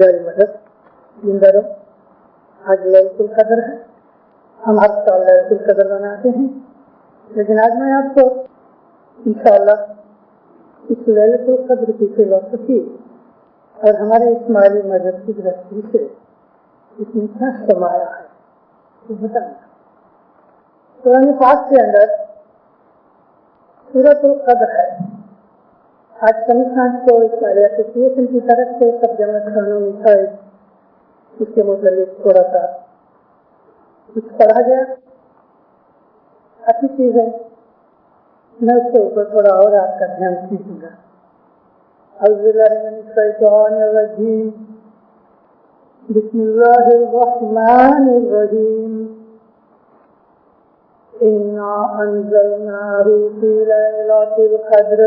جاری مدد زندہ رہو. آج لیلۃ القدر ہے. ہم ہر سال لیلۃ القدر مناتے ہیں، لیکن آج میں آپ کو انشاءاللہ اس لیلۃ القدر کی فلسفی اور ہمارے اسماعیلی مذہب کی درستی سے اس میں کیا سمایا ہے یہ بتانا. قرآن پاک کے اندر سورۃ القدر ہے. آج کمیشن کو اسماعیلی ایسوسیشن کی طرف سے سب جمع خانوں میں اس کے متعلق تھوڑا سا کچھ پڑھا گیا. اچھی چیز ہے، میں اس کے اوپر تھوڑا اور آپ کا دھیان کھینچوں گا. اعوذ باللہ من الشیطان الرجیم، بسم اللہ الرحمن الرحیم. انا انزلناہ فی لیلۃ القدر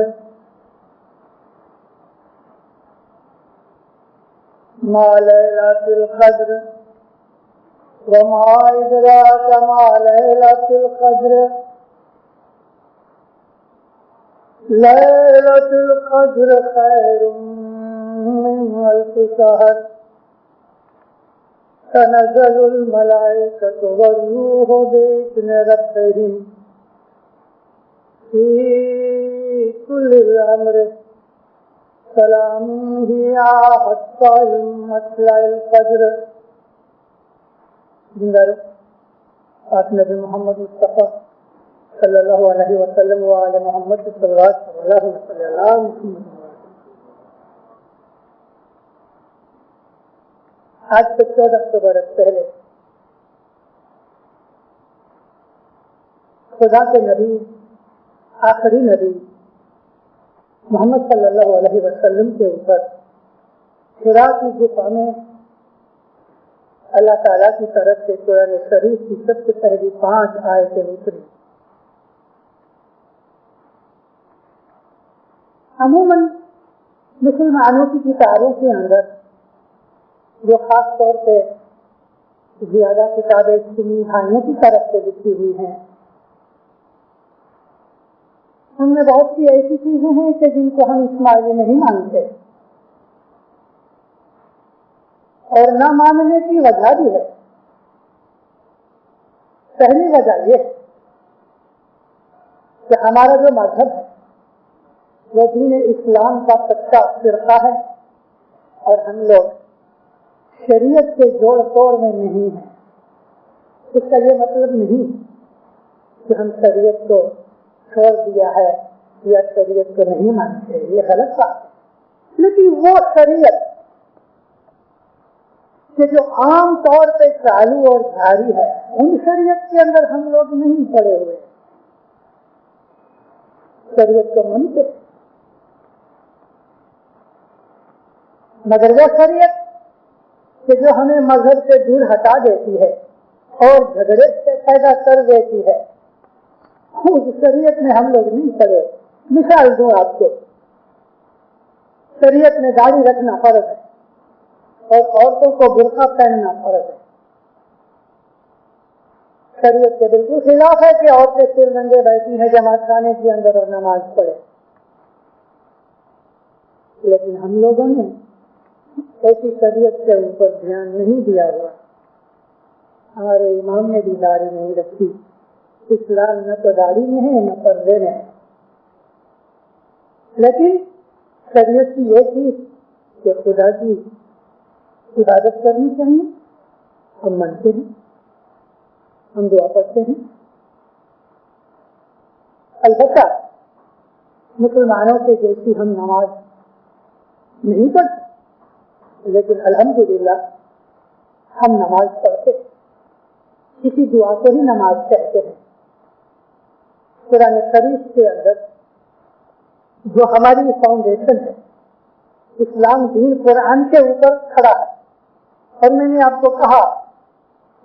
ما لیلۃ القدر وما ادراک ما لیلۃ القدر لیلۃ القدر خیر من الف شہر تنزل الملائکۃ والروح بإذن ربہم فی کل امر سلام ہی حتی مطلع الفجر. زندہ رہو. آپ نبی محمد مصطفیٰ صلی اللہ علیہ وسلم وآل محمد صلی اللہ علیہ وسلم. آج سے 14 برس پہلے خدا کے نبی، آخری نبی محمد صلی اللہ علیہ وسلم کے اوپر حرا کی غفا میں اللہ تعالیٰ کی طرف سے قرآن شریف کی سب سے پہلی 5 آیتیں اتری. عموماً مسلمانوں کی کتابوں کے اندر جو خاص طور پہ زیادہ کتابیں سنی بھائیوں کی طرف سے لکھی ہوئی ہیں، ان میں بہت سی ایسی چیزیں ہیں کہ جن کو ہم اسماعیلی نہیں مانتے، اور نہ ماننے کی وجہ بھی ہے. پہلی وجہ یہ ہے کہ ہمارا جو مذہب ہے وہ دین اسلام کا سچا فرقہ ہے، اور ہم لوگ شریعت کے جوڑ توڑ میں نہیں ہیں. اس کا یہ مطلب نہیں کہ ہم شریعت کو چھوڑ دیا ہے یا شریعت کو نہیں مانتے، یہ غلط بات ہے. لیکن وہ شریعت کہ جو عام طور پہ چالو اور جاری ہے، ان شریعت کے اندر ہم لوگ نہیں پڑے ہوئے. شریعت کو مانتے، مگر وہ شریعت کہ جو ہمیں مذہب سے دور ہٹا دیتی ہے اور جھگڑے سے پیدا کر دیتی ہے، اس شریعت میں ہم لوگ نہیں پڑے. مثال دوں آپ کو، شریعت میں داڑھی رکھنا فرض ہے اور عورتوں کو برقع پہننا فرض ہے. شریعت کے بالکل خلاف ہے کہ عورتیں سر ننگے بیٹھی ہیں جماعت خانے کے اندر اور نماز پڑھے. لیکن ہم لوگوں نے ایسی شریعت کے اوپر دھیان نہیں دیا ہوا. ہمارے امام نے بھی داڑھی نہیں رکھی. اسلام نہ تو داڑھی میں ہے نہ پردے میں ہے. لیکن شریعت کی یہ چیز کہ خدا کی عبادت کرنی چاہیے، ہم مانتے ہیں، ہم دعا پڑھتے ہیں. البتہ مسلمانوں کے جیسی ہم نماز نہیں پڑھتے، لیکن الحمدللہ ہم نماز پڑھتے، کسی دعا کو ہی نماز کہتے ہیں. قرآن شریف کے اندر جو ہماری فاؤنڈیشن ہے، اسلام دین قرآن کے اوپر کھڑا ہے. اور میں نے آپ کو کہا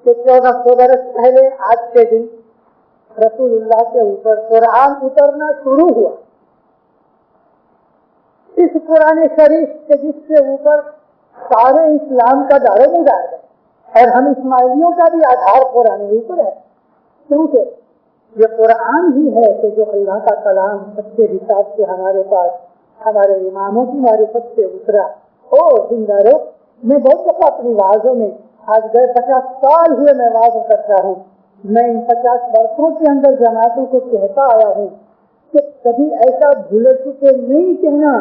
کہ 1400 برس پہلے آج کے دن رسول اللہ کے اوپر قرآن اترنا شروع ہوا. اس قرآن شریف کے جس کے اوپر سارے اسلام کا دار و مدار ہے، اور ہم اسماعیلیوں کا بھی آدھار قرآن اوپر ہے، کیونکہ یہ قرآن ہی ہے کہ جو اللہ کا کلام سچے حساب سے ہمارے پاس ہمارے اماموں کی معرفت سے اترا. اور زندہ رہو، میں بہت دفعہ اپنی وعظوں میں آج گئے 50 سال ہوئے میں واضح کرتا ہوں. میں ان 50 برسوں کے اندر جماعتوں کو کہتا آیا ہوں کہ کبھی ایسا بھول چکے نہیں کہنا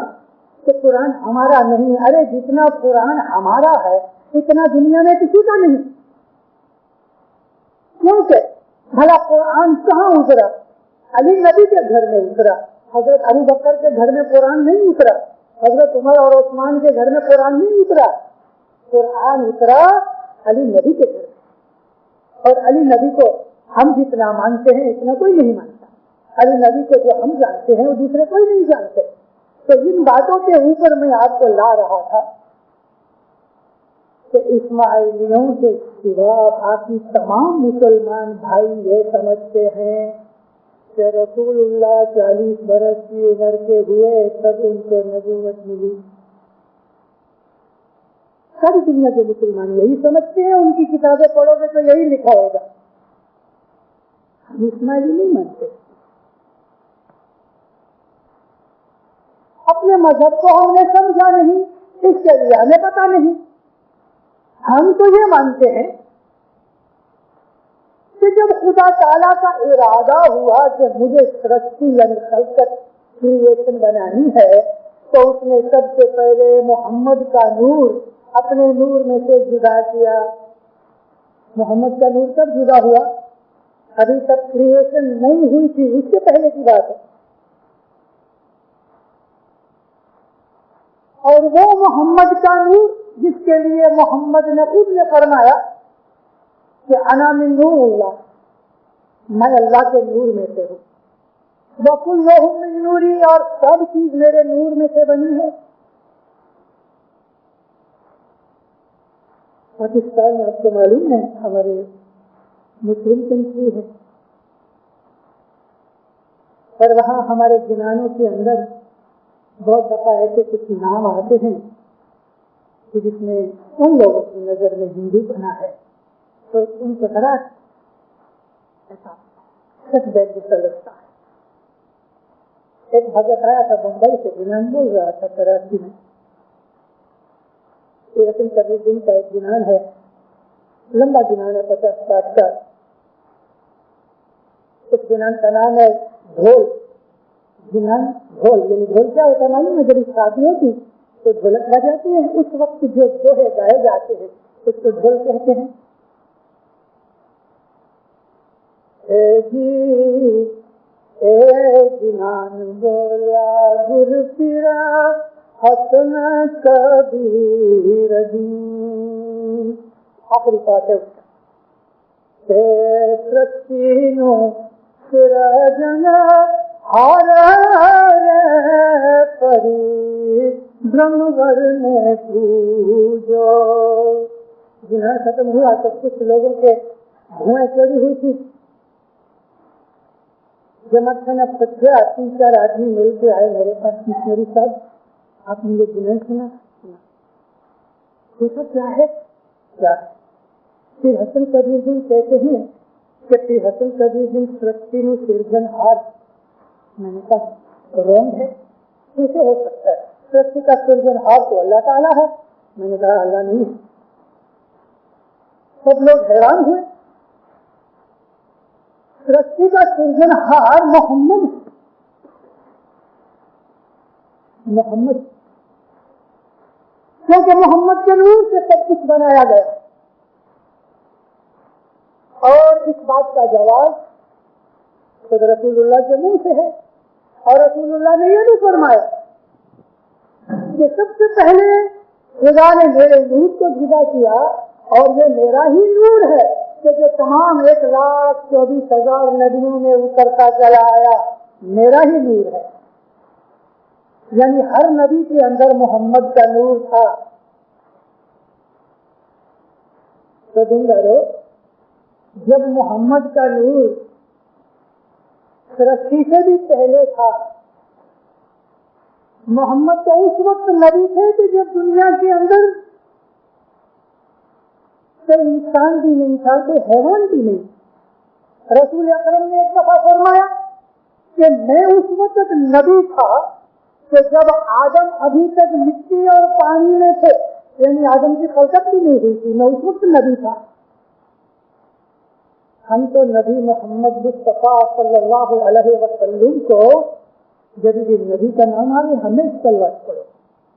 کہ قرآن ہمارا نہیں. ارے جتنا قرآن ہمارا ہے اتنا دنیا میں کسی کا نہیں. کیونکہ بھلا قرآن کہاں اترا؟ علی نبی کے گھر میں اترا. حضرت ابو بکر کے گھر میں قرآن نہیں اترا. حضرت عمر اور عثمان کے گھر میں قرآن نہیں اترا. قرآن اترا علی نبی کے گھر میں. اور علی نبی کو ہم جتنا مانتے ہیں اتنا کوئی نہیں مانتا. علی نبی کو جو ہم جانتے ہیں وہ دوسرے کوئی نہیں جانتے. تو ان باتوں کے اوپر میں آپ کو لا رہا تھا کہ اسماعیلیوں کے سوا باقی تمام مسلمان بھائی یہ سمجھتے ہیں کہ رسول اللہ 40 برس کی عمر کے ہوئے تب ان کو نبوت ملی. ساری دنیا کے مسلمان یہی سمجھتے ہیں. ان کی کتابیں پڑھو گے تو یہی لکھا ہوگا. ہم اسماعیلی نہیں مانتے. اپنے مذہب کو ہم نے سمجھا نہیں, اس کے لیے ہمیں پتا نہیں. ہم تو یہ مانتے ہیں کہ جب خدا تعالیٰ کا ارادہ ہوا کہ مجھے سرشتی یعنی خلقت کریشن بنانی ہے تو اس نے سب سے پہلے محمد کا نور اپنے نور میں سے جدا کیا. محمد کا نور کب جدا ہوا؟ ابھی تک کریشن نہیں ہوئی تھی, اس سے پہلے کی بات ہے. اور وہ محمد کا نور جس کے لیے محمد نے خود نے فرمایا کہ انا من نور اللہ, میں اللہ کے نور میں سے ہوں. وَكُلُّهُم مِّن نُورِي, اور سب چیز میرے نور میں سے بنی ہے. پاکستان میں آپ کو معلوم ہے ہمارے مسلم کنٹری ہے, اور وہاں ہمارے گنانوں کے اندر بہت دفعہ ایسے کچھ نام آتے ہیں کہ جس میں ان لوگوں کی نظر میں ہندو بنا ہے تو ان کو ذرا ایسا سچ بیٹھ جیسا لگتا ہے. ایک بھگت آیا تھا بمبئی سے, گنان بول رہا تھا کراچی میں. رسم کبیر دن کا ایک گنان ہے, لمبا گنان ہے 50-60 کا. اس گنان کا نام ہے ڈھول. گنان ڈھول یعنی ڈھول کیا ہوتا ہے معلوم ہے؟ جب شادی ہوتی تو ڈھولک بجاتی ہے, اس وقت جو دوہے گائے جاتے ہیں اس کو ڈھول کہتے ہیں. اے جی اے گنان بولا گر پھرا حسن کبیر دین. آخری بات ہے اس کا سرسینو سرجنا ہار پری برہمور نے پوجو. جنہاں ختم ہوا تو کچھ لوگوں کے دھوئیں چوری ہوئی تھی. جماعت خانہ پتھرا 3-4 آدمی مل کے آئے میرے پاس, مشنری صاحب آپ نے یہ جنہیں سنا؟ پوچھا کیا ہے؟ کیا پھر حسن کبیر دن کہتے ہیں کہ پھر حسن کبیر دن سرشتی میں سرجن ہار. میں نے کہا رونگ ہے, کیسے ہو سکتا ہے؟ سرشتی کا سرجن ہار تو اللہ تعالیٰ ہے. میں نے کہا اللہ نہیں ہے. سب لوگ حیران ہوئے. سرشتی کا سرجن ہار محمد محمد کیونکہ محمد کے نور سے سب کچھ بنایا گیا. اور اس بات کا جواب خود رسول اللہ کے منہ سے ہے. اور رسول اللہ نے یہ بھی فرمایا کہ سب سے پہلے خدا نے میرے نور کو جدا کیا اور یہ میرا ہی نور ہے کہ جو تمام 1,24,000 نبیوں میں اترتا چلا آیا, میرا ہی نور ہے. یعنی ہر نبی کے اندر محمد کا نور تھا. تو دنگارو جب محمد کا نور سرشتی سے بھی پہلے تھا, محمد تو اس وقت نبی تھے کہ جب دنیا کے اندر کوئی انسان بھی نہیں تھا, کوئی حیوان بھی نہیں. رسول اکرم نے ایک دفعہ فرمایا کہ میں اس وقت نبی تھا کہ جب آدم ابھی تک مٹی اور پانی میں تھے یعنی آدم کی خلقت بھی نہیں ہوئی تھی، میں اس وقت نبی تھا. ہم تو نبی محمد مصطفیٰ صلی اللہ علیہ وسلم کو جب یہ نبی کا نام آئے ہمیں سلوات پڑھو.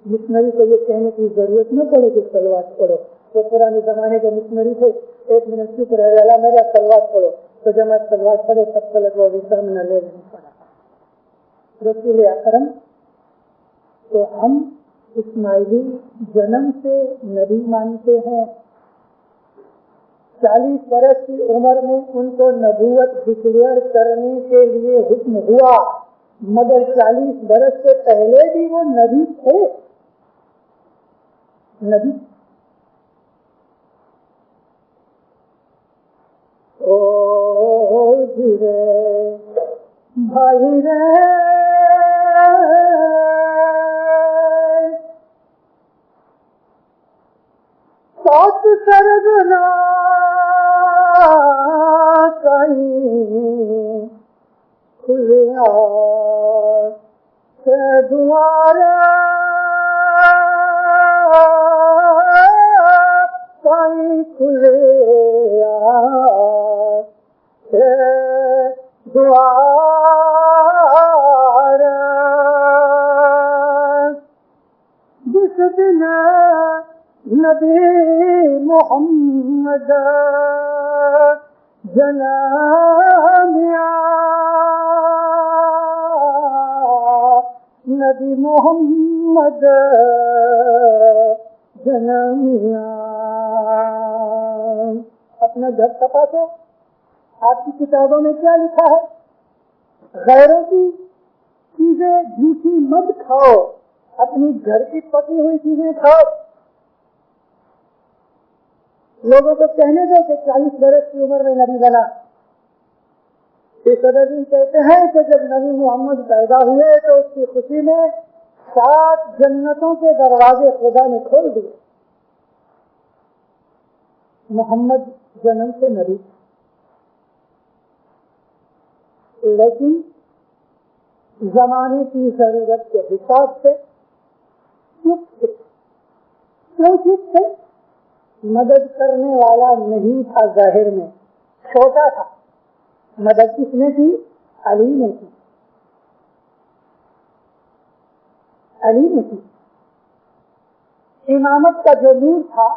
مشنری کو یہ کہنے کی ضرورت نہ پڑے کہ سلوات پڑھو. تو پرانے زمانے کے مشنری تھے، 1 منٹ چپ رہے اللہ میرا سلوات پڑھو، تو جب میں سلوات پڑھے تب تک وہ سامنے لے نہیں پڑا. رسول اکرم تو ہم اسماعیلی جنم سے نبی مانتے ہیں. 40 برس کی عمر میں ان کو نبوت ڈکلیئر کرنے کے لیے حکم ہوا، مگر 40 برس سے پہلے بھی وہ نبی تھے. نبی او جی رے بھائی رے سات سرگنا کہیں کھلیا سے دوارا کہیں کھلیا سے دوارا. جس دن نبی محمد جنامیا نبی محمد جنامیا. اپنا گھر تپاسو، آپ کی کتابوں میں کیا لکھا ہے؟ غیروں کی چیزیں جھوٹی مت کھاؤ، اپنی گھر کی پکی ہوئی چیزیں کھاؤ. لوگوں کو کہنے دو کہ 40 برس کی عمر میں نبی بنا. صدر کہتے ہیں کہ جب نبی محمد پیدا ہوئے تو اس کی خوشی میں 7 جنتوں کے دروازے خدا نے کھول دیے. محمد جنم سے نبی، لیکن زمانے کی ضرورت کے حساب سے چپ تھے. کیوں چپ تھے؟ مدد کرنے والا نہیں تھا، ظاہر میں چھوٹا تھا. مدد کس نے کی؟ علی نے کی. علی نے کی. امامت کا جو نور تھا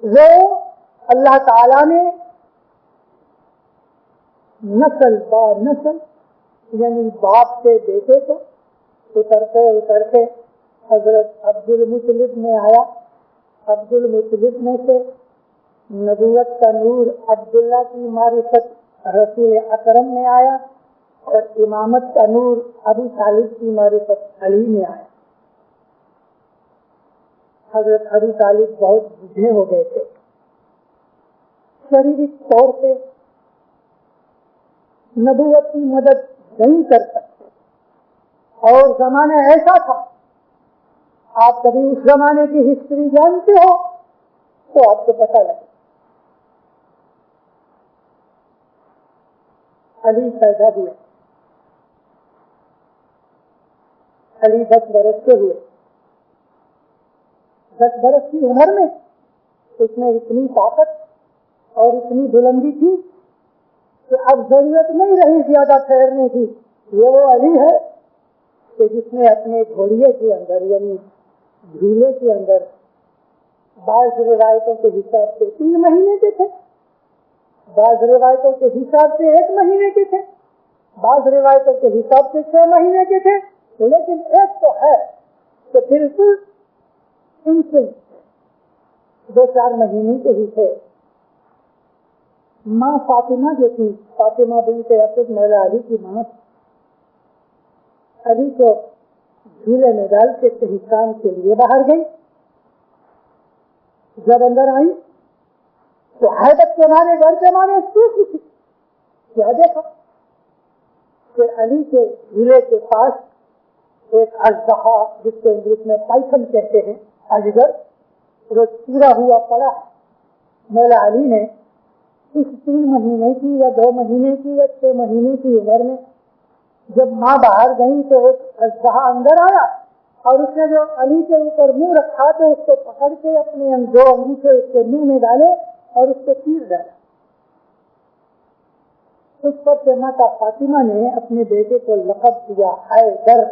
وہ اللہ تعالی نے نسل با نسل، یعنی باپ سے بیٹے کو اترتے اترتے حضرت عبد المطلب میں آیا. عبد المطلب میں سے نبوت کا نور عبداللہ کی معرفت رسول اکرم میں آیا، اور امامت کا نور ابو طالب کی معرفت علی میں آیا. حضرت ابو طالب بہت بوڑھے ہو گئے تھے، شریرک طور پہ نبوت کی مدد نہیں کر سکتے. اور زمانہ ایسا تھا، آپ کبھی اس زمانے کی ہسٹری جانتے ہو تو آپ کو پتہ لگے. علی پیدا ہوئے، علی 10 برس کے ہوئے. 10 برس کی عمر میں اس میں اتنی طاقت اور اتنی بلندی تھی کہ اب ضرورت نہیں رہی زیادہ ٹھہرنے کی. یہ وہ علی ہے کہ جس نے اپنے گھوڑیے کے اندر یعنی جھولے کے اندر بعض روایتوں کے حساب سے 3 مہینے کے تھے، بعض روایتوں کے حساب سے 1 مہینے کے تھے، بعض روایتوں کے حساب سے 6 مہینے کے تھے. لیکن ایک تو ہے کہ بالکل ان سے 2-4 مہینے کے ہی تھے. ماں فاطمہ جو تھی، فاطمہ بنت اسد مولا علی کی ماں، علی کو جھولے میں ڈال کے کہیں کام کے لیے باہر گئی. جب اندر آئی تو حیبت کے مارے گھر کے مارے سوکھی تھی. کیا دیکھا کہ علی کے جھولے کے پاس ایک اژدہا، جس کو انگلش میں پائتھن کہتے ہیں، اجگر، وہ چورا ہوا پڑا ہے. مولا علی نے اس 3 مہینے کی یا 2 مہینے کی یا 6 مہینے کی عمر میں جب ماں باہر گئی تو ایک اژدہا اندر آیا اور اس نے جو علی کے اوپر منہ رکھا تو اس کو پکڑ کے اپنے دو انگوٹھے اس کے منہ میں ڈالے اور اس کو تیر ڈالا. اس پر سے ماتا فاطمہ نے اپنے بیٹے کو لقب دیا حیدر.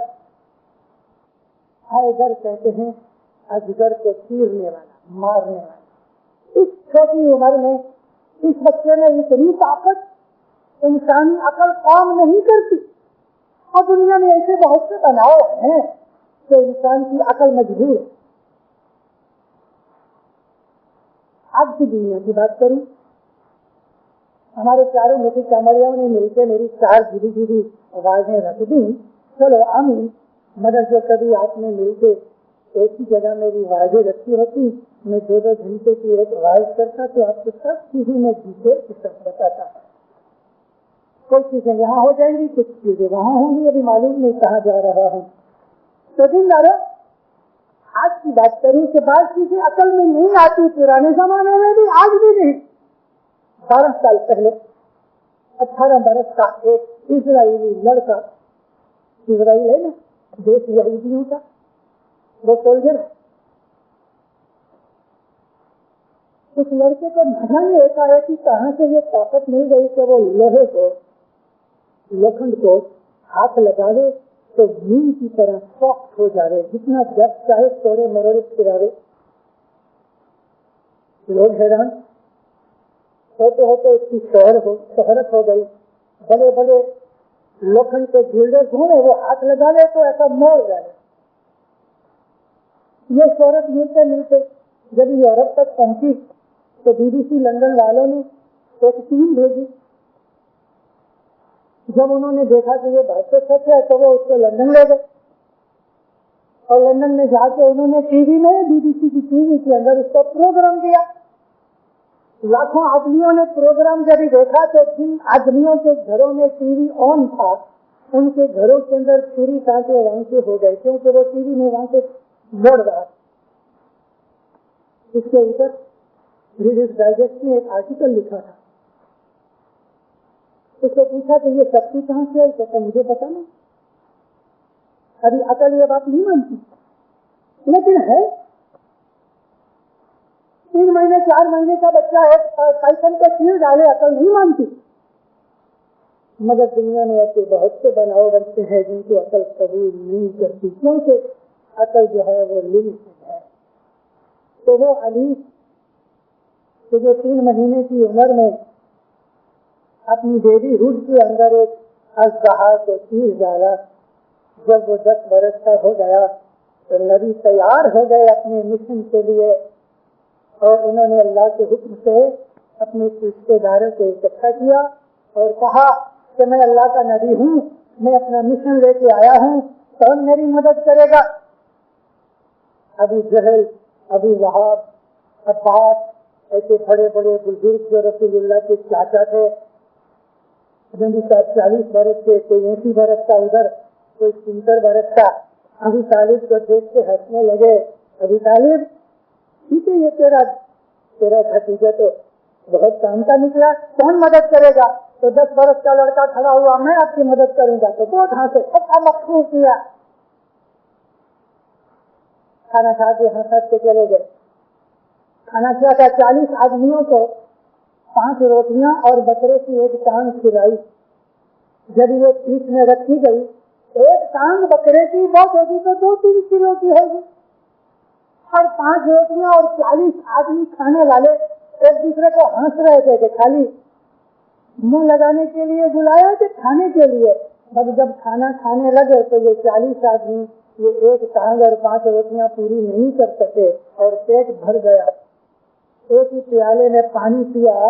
حیدر کہتے ہیں اجگر کو چیرنے والا، مارنے والا. اس چھوٹی عمر میں اس بچے نے اتنی طاقت، انسانی عقل کام نہیں کرتی. اور دنیا میں ایسے بہت سے بناؤ ہیں کہ انسان کی عقل مجبور ہے. آج کی دنیا کی بات کروں، ہمارے چاروں مٹی کامریوں نے مل کے میری 4 جدی جدی آوازیں رکھ دی. چلو امین، مگر جو کبھی آپ نے مل کے ایک ہی جگہ میری آوازیں رکھی ہوتی، میں 2-2 گھنٹے کی ایک آواز کرتا تو آپ کو سب چیزیں میں ڈیٹیل کے ساتھ بتاتا. کچھ چیزیں یہاں ہو جائیں گی، کچھ چیزیں وہاں ہوں گی، ابھی معلوم نہیں کہاں جا رہا ہوں. تو دینداروں، آج کی بات کروں کہ بعض چیزیں عقل میں نہیں آتی، پرانے زمانے میں بھی، آج بھی نہیں. 12 سال پہلے 18 برس کا ایک اسرائیلی لڑکا، اسرائیل ہے نا دیش یہودیوں کا، وہ سولجر ہے. اس لڑکے کو نہ ایسا ہے کہ کہاں سے یہ طاقت مل گئی کہ وہ لوہے کو، لوکھنڈ کو ہاتھ لگاوے تو نیم کی طرح سافٹ ہو جاوے، جتنا جب چاہے توڑے مروڑے پھراوے. لوگ حیران ہوتے ہوتے اس کی شہرت ہو گئی. بڑے بڑے لوکھنڈ کے بلڈر ڈھونڈے، وہ ہاتھ لگا لے تو ایسا موڑ جائے. یہ شہرت ملتے ملتے جب یورپ تک پہنچی تو BBC لندن والوں نے ایک ٹیم بھیجی. جب انہوں نے دیکھا کہ یہ بات تو سچ ہے تو وہ اس کو لندن لے گئے، اور لندن میں جا کے انہوں نے BBC کی ٹی وی کے اندر اس کا پروگرام دیا. لاکھوں آدمیوں نے پروگرام جب دیکھا تو جن آدمیوں کے گھروں میں ٹی وی آن تھا ان کے گھروں کے اندر چھری کانٹے وانٹے ہو گئے، کیونکہ وہ ٹی وی میں وانٹے موڑ رہا. اس کے اوپر ریڈرز ڈائجسٹ نے ایک آرٹیکل لکھا تھا. اس کو پوچھا کہ یہ شکتی کہاں سے آئی؟ کہتا مجھے پتا نہیں، ابھی عقل یہ بات نہیں مانتی، لیکن ہے. 3 مہینے 4 مہینے کا بچہ ہے، سائیکل کا تیر ڈالے، عقل نہیں مانتی. مگر دنیا میں ایسے بہت سے بناؤ بنتے ہیں جن کی عقل قبول نہیں کرتی، کیونکہ عقل جو ہے وہ لمیٹڈ ہے. تو وہ علی کہ جو 3 مہینے کی عمر میں اپنی بیبی ہڈ کے اندر ایک اژدہا کو تیر ڈالا، جب وہ 10 برس کا ہو گیا تو نبی تیار ہو گئے اپنے مشن کے لیے، اور انہوں نے اللہ کے حکم سے اپنے رشتے داروں کو اکٹھا کیا اور کہا کہ میں اللہ کا نبی ہوں، میں اپنا مشن لے کے آیا ہوں، کون میری مدد کرے گا؟ ابو جہل، ابو لہب، عباس، ایسے بڑے بڑے بزرگ جو رسول اللہ کے چاچا تھے، جن کی 40 برس کے، کوئی 80 برس کا ادھر، کوئی 70 برس کا. ابو طالب کو دیکھ کے ہنسنے لگے. ابو طالب ٹھیک ہے، یہ تیرا بھتیجا تو بہت کام کا نکلا، کون مدد کرے گا؟ تو 10 برس کا لڑکا کھڑا ہوا، میں آپ کی مدد کروں گا. تو بہت ہنسے، اچھا مخصوص کیا. کھانا کھا کے ہنس کے چلے گئے. کھانا کیا تھا، 40 آدمیوں کو 5 روٹیاں اور بکرے کی ایک ٹانگ کھلائی. جب یہ پیٹ میں رکھی گئی، ایک ٹانگ بکرے کی بہت ہوگی تو 2-3 کلو کی ہوگی، اور 5 روٹیاں اور 40 آدمی کھانے والے ایک دوسرے کو ہنس رہے تھے کہ خالی منہ لگانے کے لیے بلایا کہ کھانے کے لیے. جب کھانا کھانے لگے تو یہ 40 آدمی یہ ایک ٹانگ اور 5 روٹیاں پوری نہیں کر سکے اور پیٹ بھر گیا. ایک ہی پیالے میں پانی پیا،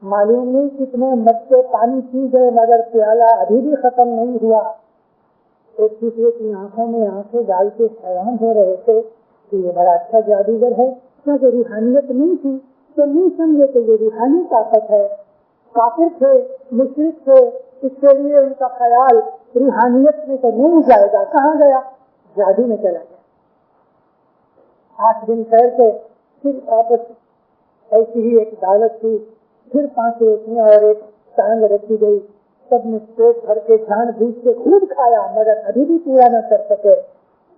معلوم نہیں کتنے مٹکے پانی پی گئے، مگر پیالہ ابھی بھی ختم نہیں ہوا. ایک دوسرے کی آنکھوں میں آنکھیں ڈال کے حیران ہو رہے تھے کہ یہ بڑا اچھا جادوگر ہے، کیونکہ روحانیت نہیں تھی تو نہیں سمجھے کہ یہ روحانی طاقت ہے. کافر تھے، مشرک تھے، اس کے لیے ان کا خیال روحانیت میں تو نہیں جائے گا. کہاں گیا؟ جادو میں چلا گیا. 8 دن ٹھہر کے پھر واپس ایسی ہی ایک دعوت تھی، پھر 5 روٹیاں اور ایک ٹانگ رکھی گئی. سب نے پیٹ بھر کے جان بوجھ کے خوب کھایا، مگر ابھی بھی پورا نہ کر سکے.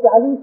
40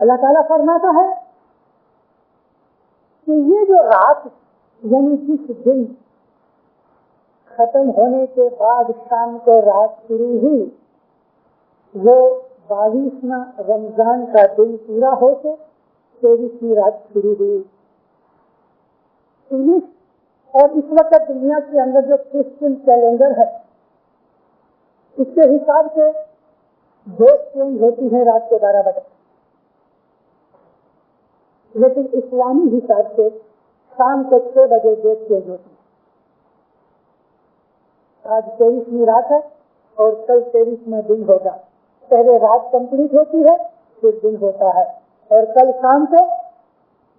اللہ تعالیٰ فرماتا ہے کہ یہ جو رات یعنی جس دن ختم ہونے کے بعد شام کو رات شروع ہوئی وہ 22واں رمضان کا دن پورا ہو کے 23ویں رات شروع ہوئی. انگلش اور اس وقت دنیا کے اندر جو کرسچن کیلنڈر ہے اس کے حساب سے ڈیٹ چینج ہوتی ہے رات کے 12 بجے, لیکن اسلامی حساب سے شام کے 6 بجے ڈیٹ چینج ہوتی ہے. آج 23ویں رات ہے اور کل 23واں دن ہوگا. پہلے رات کمپلیٹ ہوتی ہے پھر دن ہوتا ہے, اور کل شام کو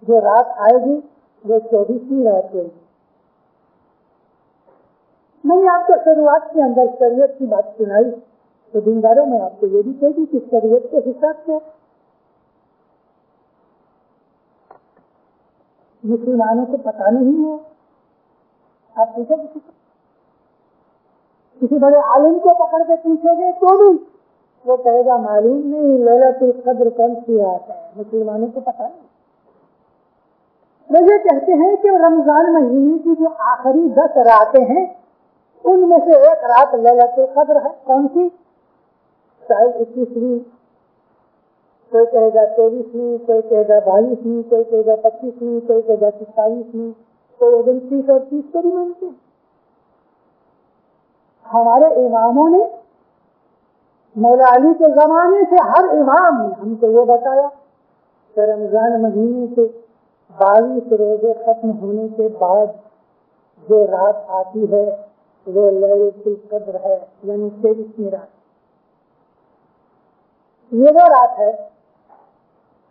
جو رات آئے گی وہ 24ویں رات ہوئے گی. میں نے آپ کو شروعات کے اندر شریعت کی بات سنائی تو دینداروں میں آپ کو یہ بھی کہہ دی کہ شریعت کے حساب سے مسلمانوں کو پتہ نہیں ہے. آپ پوچھو کسی بڑے عالم کو پکڑ کے پوچھو گے تو بھی وہ کہے گا معلوم نہیں لیلۃ القدر کون سی رات ہے, مسلمانوں کو پتہ نہیں. وہ یہ کہتے ہیں کہ رمضان مہینے کی جو آخری 10 راتیں ہیں ان میں سے ایک رات لیلۃ القدر ہے. کون سی؟ شاید 21ویں, کوئی کہے گا 23ویں, کوئی کہے گا 22ویں, کوئی کہے گا 25ویں, کوئی کہے گا 27ویں, کوئی 29 اور 30 کو بھی مانتے ہیں. ہمارے اماموں نے مولا علی کے زمانے سے ہر امام نے ہم کو یہ بتایا کہ رمضان مہینے کے 22 روزے ختم ہونے کے بعد جو رات آتی ہے وہ لیلۃ القدر ہے, یعنی 23ویں رات. یہ وہ رات ہے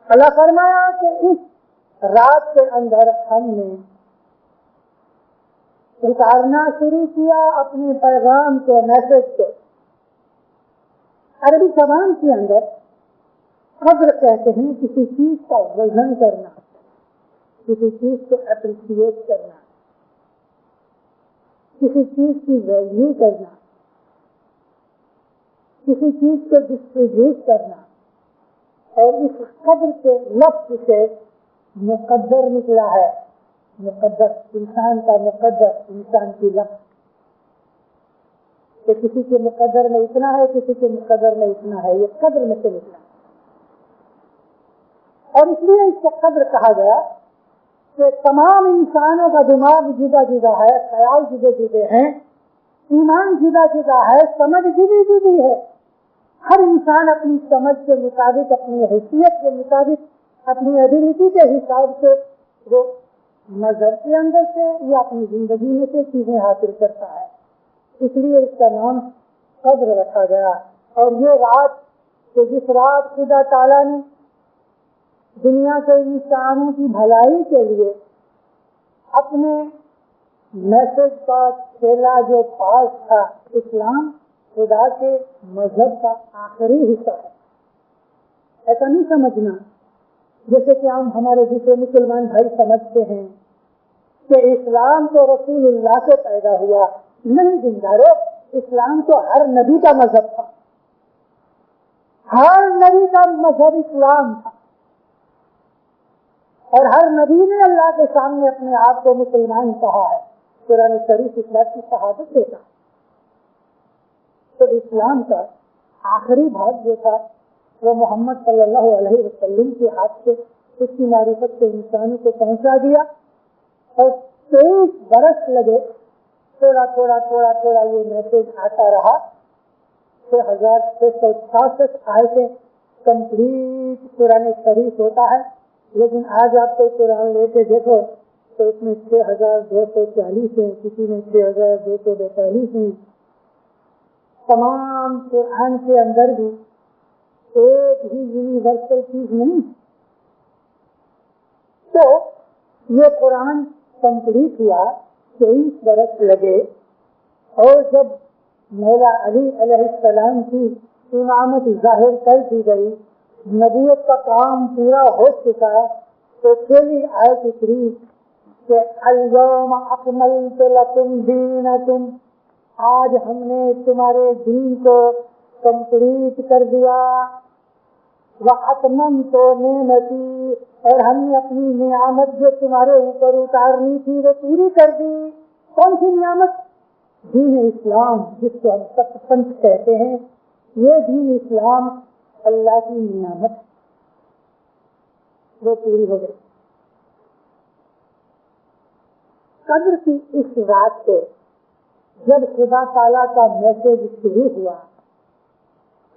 اللہ فرمایا کہ اس رات کے اندر ہم نے اتارنا شروع کیا اپنے پیغام کے میسج کو. عربی زبان کے اندر قدر کہتے ہیں کسی چیز کا وزن کرنا, کسی چیز کو اپریشیٹ کرنا, کسی چیز کی ویلیو کرنا, کسی چیز کو ڈسٹریبیوٹ کرنا. اور اس قدر کے لفظ سے مقدر نکلا ہے. مقدر انسان کا مقدر, انسان کی لفظ کہ کسی کے مقدر میں اتنا ہے, کسی کے مقدر میں اتنا ہے, یہ قدر میں سے نکلا. اور اس لیے اس کو قدر کہا گیا کہ تمام انسانوں کا دماغ جدا جدا ہے, خیال جدے جدے ہیں, ایمان جدا جدا ہے, سمجھ جدی جدی ہے. ہر انسان اپنی سمجھ کے مطابق, اپنی حیثیت کے مطابق, اپنی ایبلٹی کے حساب سے وہ نظر کے اندر سے یا اپنی زندگی میں سے چیزیں حاصل کرتا ہے. اس لیے اس کا نام قدر رکھا گیا. اور یہ رات کہ جس رات خدا تعالیٰ نے دنیا کے انسانوں کی بھلائی کے لیے اپنے میسج کا تھیلا جو پاس تھا, اسلام خدا کے مذہب کا آخری حصہ ہے. ایسا نہیں سمجھنا جیسے کہ ہم ہمارے دوسرے مسلمان بھائی سمجھتے ہیں کہ اسلام تو رسول اللہ سے پیدا ہوا. نہیں دیندارو, اسلام تو ہر نبی کا مذہب تھا, ہر نبی کا مذہب اسلام تھا, اور ہر نبی نے اللہ کے سامنے اپنے آپ کو مسلمان کہا ہے. قرآن شریف اس بات کی شہادت دیتا. تو اسلام کا آخری بھاگ جو تھا وہ محمد صلی اللہ علیہ وسلم کے ہاتھ سے اس کی معرفت سے انسانوں کو پہنچا دیا. اور 23 برس لگے, تھوڑا تھوڑا تھوڑا تھوڑا یہ میسج آتا رہا. 6666 آیتیں کمپلیٹ قرآن شریف ہوتا ہے. لیکن آج آپ کو قرآن لے کے دیکھو تو اس میں 6240 ہیں, کسی میں 6242 ہیں. تمام قرآن کے اندر بھی ایک ہی یونیورسل چیز نہیں. تو یہ قرآن کمپلیٹ ہوا, 23 برس لگے. اور جب مولا علی علیہ السلام کی امامت ظاہر کر دی گئی, نبوت کا کام پورا ہو چکا, تو پہلی آیت اتری کہ الیوم اکملت لکم دینکم, آج ہم نے تمہارے دین کو کمپلیٹ کر دیا. وَأَتْمَمْتُ نِعْمَتِي، اور ہم نے اپنی نعمت جو تمہارے اوپر اتارنی تھی وہ پوری کر دی۔ کون سی نعمت؟ دین اسلام، جس کو ہم سچ پنچ کہتے ہیں، یہ دین اسلام اللہ کی نعمت وہ پوری ہو گئی۔ قدر کی اس رات کو جب خدا تعالیٰ کا میسج شروع ہوا،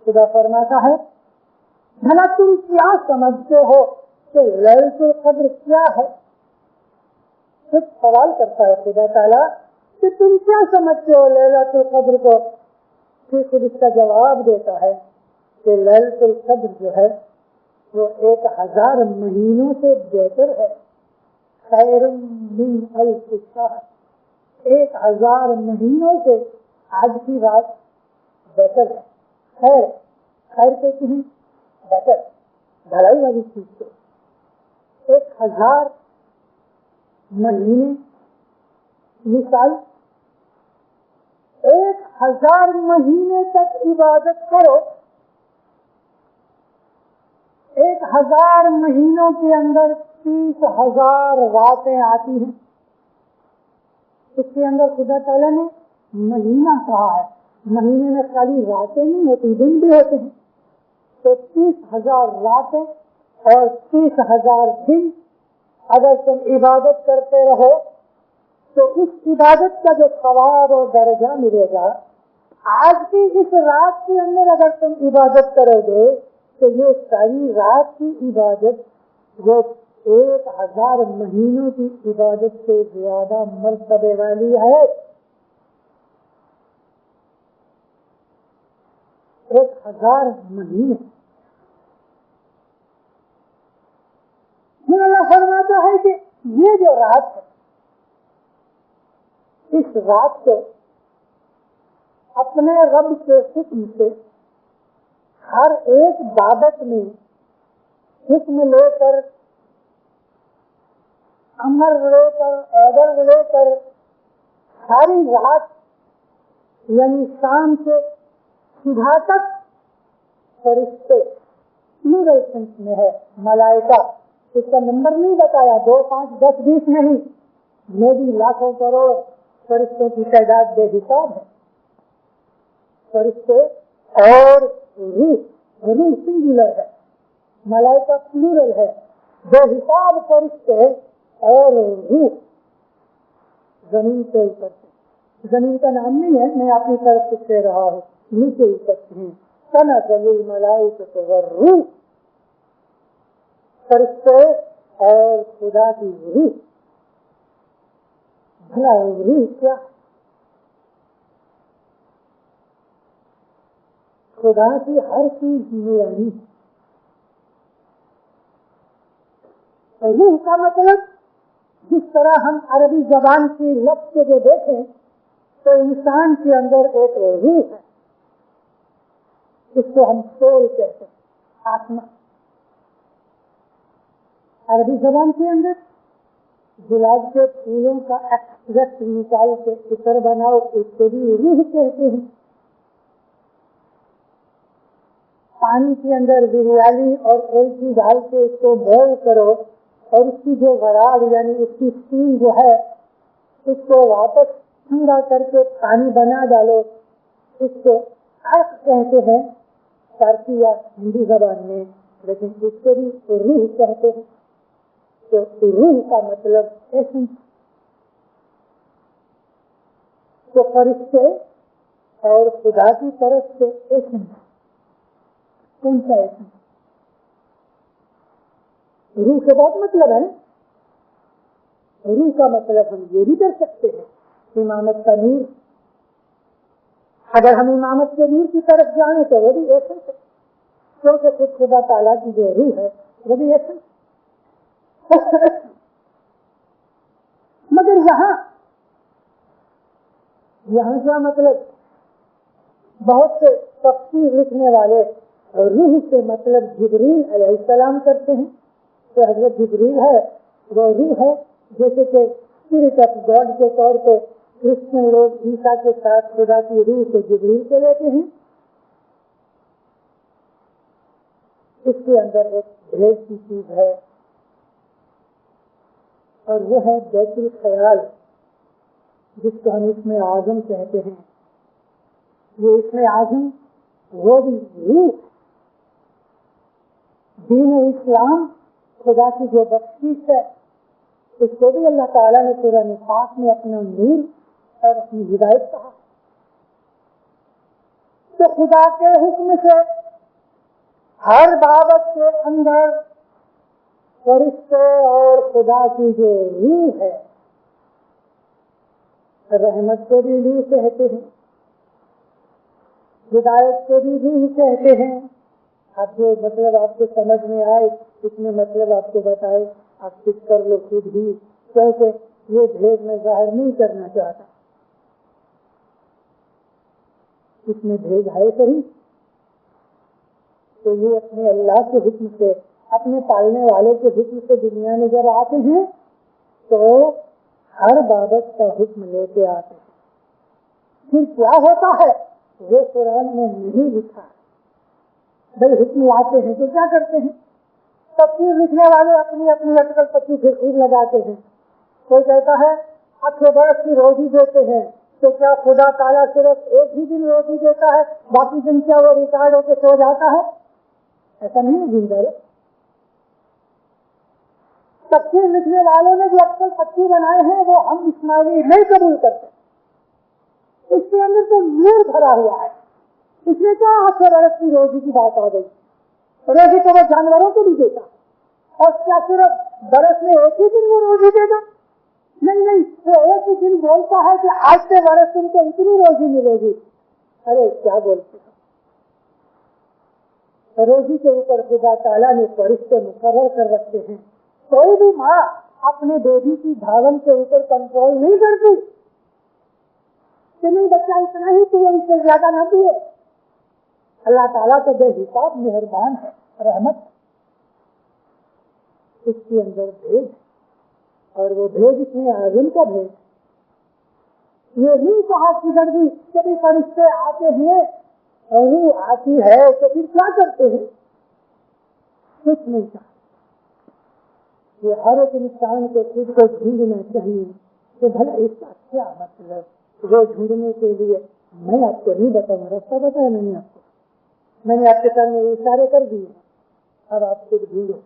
خدا فرماتا ہے بھلا تم کیا سمجھتے ہو کہ لیلۃ القدر کیا ہے؟ خود سوال کرتا ہے خدا تعالیٰ کہ تم کیا سمجھتے ہو لیلۃ القدر کو؟ پھر خود اس کا جواب دیتا ہے کہ لیلۃ القدر جو ہے وہ 1000 مہینوں سے بہتر ہے، خیر من الف شہر، 1000 مہینوں سے آج کی رات بہتر ہے۔ خیر، خیر کہتے ہیں بہتر، بھلائی والی چیز کو۔ 1000 مہینے، مثال 1000 مہینے تک عبادت کرو، 1000 مہینوں کے اندر 30,000 راتیں آتی ہیں۔ اس کے اندر خدا تعالیٰ نے مہینہ کہا ہے، مہینے میں خالی راتیں نہیں ہوتی، دن بھی ہوتے ہیں، تو 30,000 راتیں اور 30,000 دن اگر تم عبادت کرتے رہو تو اس عبادت کا جو ثواب اور درجہ ملے گا، آج کی اس رات کے اندر اگر تم عبادت کرو گے تو یہ ساری رات کی عبادت وہ 1000 مہینوں کی عبادت سے زیادہ مرتبے والی ہے۔ 1000 مہینے۔ پھر اللہ فرماتا ہے کہ یہ جو رات ہے، اس رات کو اپنے رب کے حکم سے ہر ایک بابت میں حکم لے کر، امر لے کر، آرڈر لے کر ساری رات یعنی شام سے صبح تک فرشتے پلورل سینس میں ہے، ملائکہ، اس کا نمبر نہیں بتایا، 2 5 10 20 نہیں، میں بھی لاکھوں کروڑ فرشتوں کی تعداد بے حساب ہے۔ فرشتے اور روح سنگولر ہے، ملائکہ پلورل ہے، بے حساب فرشتے اور روح زمین پہ اترتے ہیں۔ زمین کا نام نہیں ہے، میں اپنی طرف سے کہہ رہا ہوں، نیچے اترتے ہیں۔ تنزل الملائکۃ والروح، فرشتے اور خدا کی روح۔ بھلا روح کیا؟ خدا کی ہر چیز نورانی۔ روح کا مطلب جس طرح ہم عربی زبان کی لفظ کو دیکھیں تو انسان کے اندر ایک روح ہے، اس کو ہم سول کہتے ہیں، آتما۔ عربی زبان کے اندر گلاب کے پھولوں کا ایکسٹریکٹ نکال کے عطر بناؤ، اس کو بھی روح کہتے ہیں۔ پانی کے اندر بریالی اور السی ڈال کے اس کو بوائل کرو اور اس کی جو غراڑ یعنی اس کی اسٹیم جو ہے اس کو واپس ٹھنڈا کر کے پانی بنا ڈالو، اس کو عرق کہتے ہیں فارسی یا ہندی زبان میں، لیکن اس کو بھی روح کہتے ہیں۔ تو روح کا مطلب ایسنس۔ تو فرشتے اور خدا کی طرف سے ایسنس، کون سا ایسنس؟ روح سے بہت مطلب ہے۔ روح کا مطلب ہم یہ بھی کر سکتے ہیں امامت کا نور۔ اگر ہم امامت کے نور کی طرف جائیں تو وہ بھی ایسنس ہے، کیونکہ خود خدا تعالیٰ کی جو روح ہے وہ بھی ایسنس۔ مگر یہاں کا مطلب بہت سے تفسیر لکھنے والے روح سے مطلب جبریل علیہ السلام کرتے ہیں کہ حضرت جبریل ہے وہ روح ہے، جیسے کہ اسپرٹ آف گاڈ کے طور پہ کرسچن لوگ عیسیٰ کے ساتھ خدا کی روح سے جبریل کو لیتے ہیں۔ اس کے اندر ایک بھید کی چیز ہے اور وہ ہے بیت الخیال، جس کو ہم اسم اعظم کہتے ہیں. یہ اسم اعظم وہ بھی روح، دین اسلام خدا کی جو بخشش ہے، اس کو بھی اللہ تعالیٰ نے قرآن پاک میں اپنا نور اور اپنی ہدایت کہا. تو خدا کے حکم سے ہر بابت کے اندر فرشتے اور خدا کی جو روح ہے، رحمت کو بھی روح کہتے ہیں، ہدایت کو بھی روح کہتے ہیں. اب جو مطلب آپ کو سمجھ میں آئے اس میں مطلب آپ کو بتائے، آپ کچھ کر لو خود ہی، کیونکہ یہ بھید میں ظاہر نہیں کرنا چاہتا. اس میں بھید ہے صحیح، تو یہ اپنے اللہ کے حکم سے، اپنے پالنے والے کے حکم سے دنیا میں جب آتے ہیں تو ہر بابت کا حکم لے کے آتے ہیں. پھر کیا ہوتا ہے وہ قرآن میں نہیں لکھا. بھائی حکم آتے ہیں تو کیا کرتے ہیں؟ تفسیر لکھنے والے اپنی اپنی اٹکل پچی پھر خود لگاتے ہیں. کوئی کہتا ہے 8 برس کی روزی دیتے ہیں، تو کیا خدا تعالیٰ صرف ایک ہی دن روزی دیتا ہے، باقی دن کیا وہ ریٹائرڈ ہو کے سو جاتا ہے؟ ایسا نہیں ہے. دن تفسیر لکھنے والوں نے جو اٹکل پچی بنائے ہیں وہ ہم اسماعیلی نہیں قبول کرتے. اس کے اندر تو نور بھرا ہوا ہے. اس میں کیا 8 برس کی روزی کی بات آ گئی؟ روزی تو وہ جانوروں کو بھی دیتا، اور کیا صرف برس میں ایک ہی دن وہ روزی دے گا؟ نہیں، وہ ایک ہی دن بولتا ہے کہ آج سے برس تم کو اتنی روزی ملے گی. ارے کیا بولتے ہیں؟ روزی کے اوپر خدا تعالیٰ نے فرشتے مقرر کر رکھتے ہیں. کوئی بھی ماں اپنے بیٹی کی دھاون کے اوپر کنٹرول نہیں کرتی کہ نہیں بچہ اتنا ہی پیے، اس سے زیادہ نہ پیے. اللہ تعالیٰ تو بے حساب مہربان ہے، رحمت. اس کے اندر بھید، اور وہ بھید اس میں اعظم کا بھید. یہ نہیں کہا کدھر بھی کبھی فرشتے آتے ہیں اور روح آتی ہے تو پھر کیا کرتے ہیں؟ کچھ نہیں کہا. یہ ہر ایک انسان کو خود کو ڈھونڈنا چاہیے کہ بھلا اس کا کیا مطلب. وہ ڈھونڈنے کے لیے میں آپ کو نہیں بتاؤں، راستہ بتایا میں نے آپ کو، میں نے آپ کے سامنے اشارے کر دیے. اب آپ خود ڈھونڈو،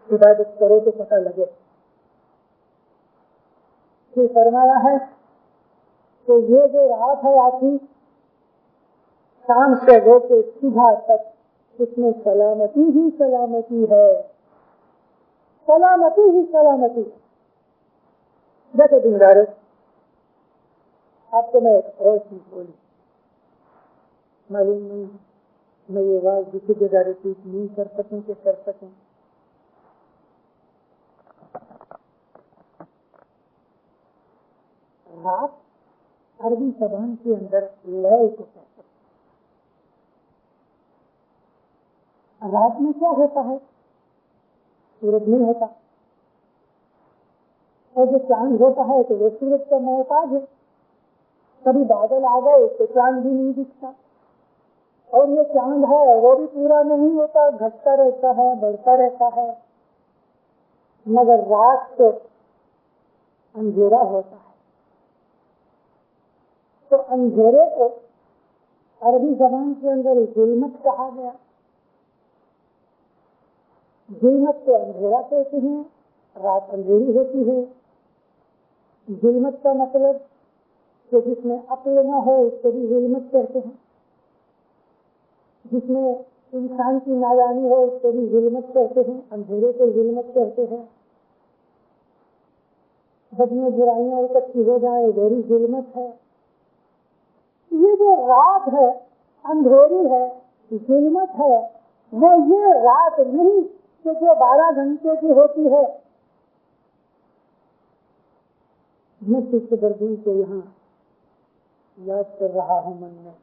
عبادت کرو تو پتہ لگے. پھر فرمایا ہے کہ یہ جو رات ہے آتی شام سے لے کے صبح تک، اس میں سلامتی ہی سلامتی ہے، سلامتی ہی سلامتی. دیکھو دیندارو، آپ کو میں ایک اور چیز بولی، معلوم نہیں میں یہ بات دوسری جگہ ریپیٹ نہیں کر سکوں کہ کر سکوں. رات عربی زبان کے اندر لے کو کہتے ہیں. رات میں کیا ہوتا ہے؟ سورج نہیں ہوتا، اور جو چاند ہوتا ہے تو وہ سورج کا محتاج ہے. کبھی بادل آ گئے تو چاند بھی نہیں دکھتا، اور یہ چاند ہے وہ بھی پورا نہیں ہوتا، گھٹتا رہتا ہے، بڑھتا رہتا ہے. مگر رات تو اندھیرا ہوتا ہے. تو اندھیرے کو عربی زبان کے اندر ظلمت کہا گیا. ظلمت کو اندھیرا کہتے ہیں، رات اندھیری ہوتی ہے. ظلمت کا مطلب کہ جس میں عقل نہ ہو اس کو بھی ظلمت کہتے ہیں، جس میں انسان کی نادانی ہو اس کو بھی ظلمت کہتے ہیں. اندھیرے کو ظلمت کہتے ہیں. بدیاں برائیاں اکٹھی ہو جائیں وہ بھی ظلمت ہے. یہ جو رات ہے اندھیری ہے، ظلمت ہے، وہ یہ رات نہیں کہ جو 12 گھنٹے کی ہوتی ہے. میں صرف دردی کو یہاں یاد کر رہا ہوں. من میں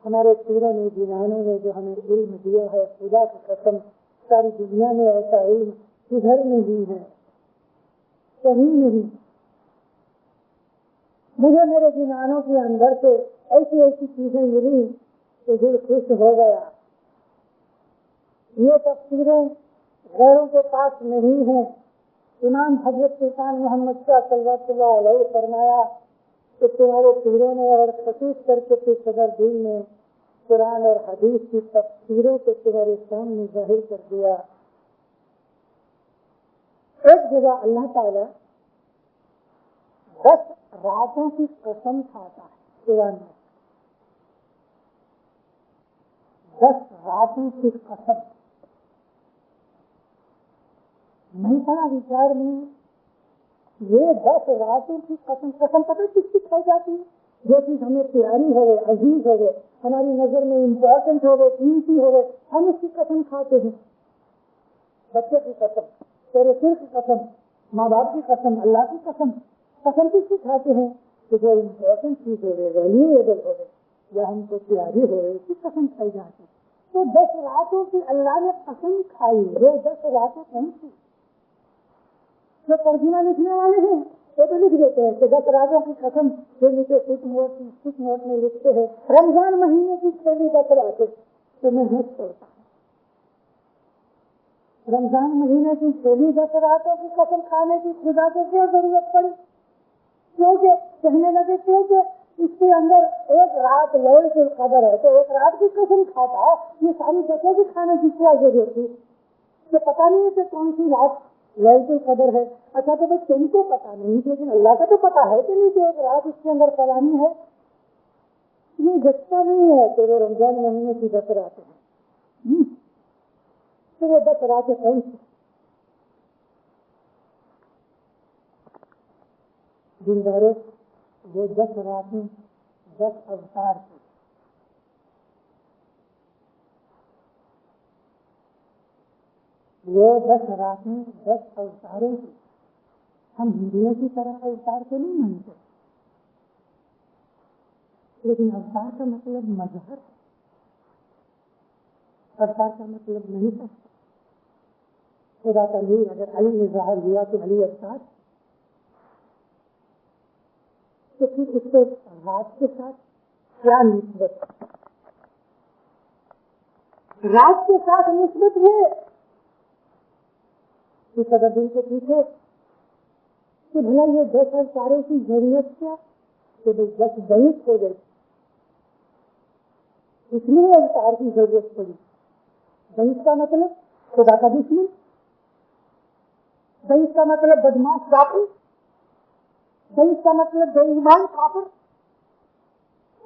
ہمارے پیروں نے جنانوں نے جو ہمیں علم دیا ہے، خدا کی قسم ساری دنیا میں ایسا علم کدھر نہیں ہے، کہیں نہیں. مجھے میرے جنانوں کے اندر سے ایسی ایسی چیزیں ملی کہ دل خوش ہو گیا. یہ تفسیریں غیروں کے پاس نہیں ہیں. امام حضرت سلطان محمد شاہ صلی اللہ علیہ فرمایا کہ تمہارے پیروں نے اور خصوص کر کے صدر دین نے قرآن اور حدیث کی تفسیروں کو تمہارے سامنے ظاہر کر دیا. ایک جگہ اللہ تعالی 10 راتوں کی قسم کھاتا ہے قرآن میں. 10 راتوں کی قسم نہیں پڑا وچار میں. یہ 10 راتوں کی قسم پتہ کس کی کھائی جاتی ہے؟ جو چیز ہمیں پیاری ہو گئے، عزیز ہو گئے، ہماری نظر میں امپورٹنٹ ہو گئے، قیمتی ہو گئے، ہم اس کی قسم کھاتے ہیں. بچے کی قسم، تیرے سر کی قسم، ماں باپ کی قسم، اللہ کی قسم کس کی کھاتے ہیں؟ کہ جو امپورٹنٹ چیز ہو گئے، ویلیویبل ہو گئے یا ہم کو پیاری ہو گئے، اس کی قسم کھائی جاتی ہے. تو 10 راتوں کی اللہ نے قسم کھائی. وہ 10 راتیں کون سی؟ جو ترجمہ لکھنے والے ہیں وہ تو لکھ دیتے ہیں کہ 10 راتوں کی قسم. جو نیچے کچھ نوٹ میں لکھتے ہیں رمضان مہینے کی پہلی 10 راتیں تو میں ہنس پڑتا ہوں. رمضان مہینے کی پہلی 10 راتوں کی قسم کھانے کی خدا سے کیا ضرورت پڑی؟ کیونکہ کہنے لگے کیونکہ اس کے اندر ایک رات لیلۃ القدر ہے تو ایک رات کی قسم کھاتا. یہ ساری بچوں کی کھانے کی کیا ضرورت تھی؟ کہ پتا نہیں ہے کہ کون سی رات لیلۃ القدر ہے. اچھا تو بس تم کو پتا نہیں لیکن اللہ کا تو پتا ہے کہ نہیں کہ ایک رات اس کے اندر فلانی ہے. یہ جتنا نہیں ہے کہ وہ رمضان مہینے کی 10 راتیں ہیں. تو وہ 10 راتیں کون سی؟ دلداروں وہ 10 راتیں 10 اوتار کی. وہ 10 راتیں 10 اوتاروں کی. ہم ہندوؤں کی طرح اوتار کو نہیں مانتے لیکن اوتار کا مطلب مظہر ہے. اوتار کا مطلب نہیں ہے خدا کا نور اگر علی نے ظاہر ہوا تو علی اوتار. تو پھر اس کو رات کے ساتھ کیا نسبت؟ رات کے ساتھ نسبت ہے کہ صدر دن کو پوچھے کہ بھلا یہ 10 اوتاروں کی ضرورت کیا؟ کہ 10 دنس ہو گئی اس لیے اوتار کی ضرورت پڑی. دنس کا مطلب خدا کا دشمن، دنس کا مطلب بدماش ڈاکو، دنس کا مطلب بے ایمان کافر.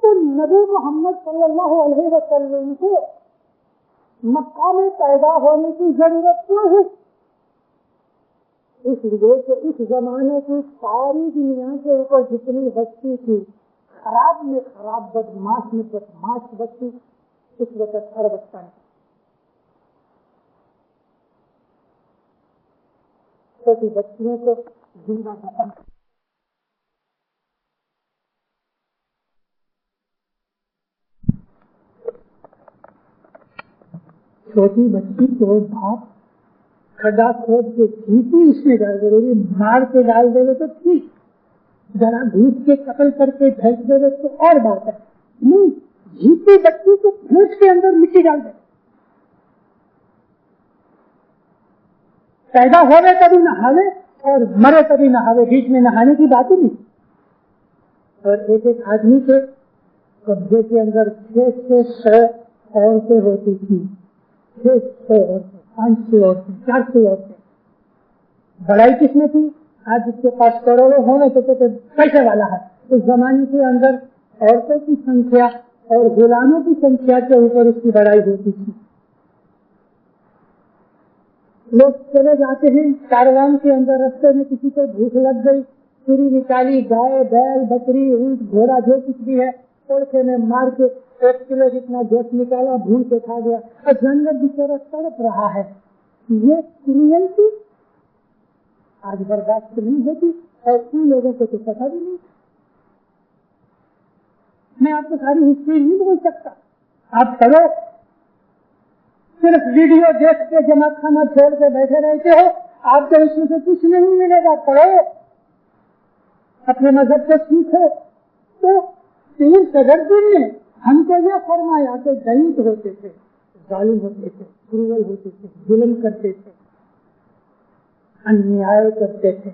تو نبی محمد صلی اللہ علیہ وسلم کو مکہ میں پیدا ہونے کی ضرورت کیوں ہے؟ اس لیے کہ اس زمانے کی ساری دنیا کے اوپر جتنی بستی تھی خراب میں خراب بدماش میں بدماش بستی اس وقت عربستان چھوٹی بچیوں کو زندہ دفن. چھوٹی بچی کو باپ کھڈا کھود کے جیتی اس میں ڈال دے، مار کے ڈال دے تو ٹھیک، ذرا گھوس کے قتل کر کے پھینک دے تو اور بات ہے. نہیں، جیتی بچی کو پھینک کے اندر مٹی ڈال دے. پیدا ہوئے کبھی نہاوے اور مرے کبھی نہاوے، بیچ میں نہانے کی بات ہی نہیں. اور ایک آدمی کے قبضے کے اندر 600 عورتیں ہوتی تھی. 600 عورتیں، 500 عورتیں، 400 عورتیں. بڑائی کس میں تھی؟ آج جس کے پاس کروڑوں ہونے تو پیسے والا ہے. اس زمانے کے اندر عورتوں کی سنکھیا اور غلاموں کی سنکھیا کے اوپر اس کی بڑائی ہوتی تھی. لوگ چلے جاتے ہیں کاروان کے اندر، رستے میں کسی کو بھوک لگ گئی، چوری نکالی، گائے بیل بکری اونٹ گھوڑا جو کچھ بھی ہے پڑکے میں مار کے 1 کلو جتنا گوشت نکالا، بھون کے کھا گیا. اور جانور بچارا تڑپ رہا ہے. یہ کریلٹی آج برداشت نہیں ہوتی اور ان لوگوں کو تو پتا بھی نہیں. میں آپ کو ساری ہسٹری نہیں بول سکتا. آپ کرو، صرف ویڈیو دیکھ کے جماعت خانہ چھوڑ کے بیٹھے رہتے ہو، آپ کو اس میں سے کچھ نہیں ملے گا. پڑھو، اپنے مذہب سے سیکھو. تو 3 صدر دن نے ہم کو یہ فرمایا کہ دینت ہوتے تھے، ظالم ہوتے تھے, کروول ہوتے تھے, ظلم کرتے تھے, انیائے کرتے تھے.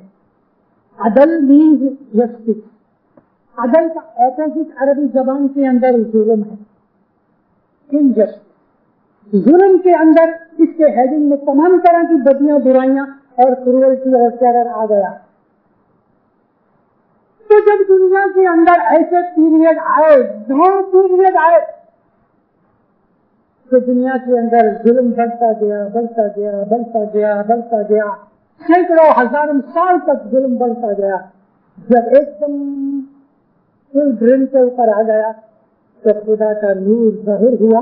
عدل مینز جسٹس. عدل کا اپوزٹ عربی زبان کے اندر ظلم ہے, انجسٹس. ظلم کے اندر اس کے ہیڈنگ میں تمام طرح کی بدیاں, برائیاں اور کروولٹی اور ٹیرر آ گیا. تو جب دنیا کے اندر ایسے پیریڈ آئے, دو پیریڈ آئے, تو دنیا کے اندر ظلم بڑھتا گیا, بڑھتا گیا, بڑھتا گیا, بڑھتا گیا, سینکڑوں ہزاروں سال تک ظلم بڑھتا گیا. جب ایک دم فل ڈرین کے اوپر آ گیا تو خدا کا نور ظاہر ہوا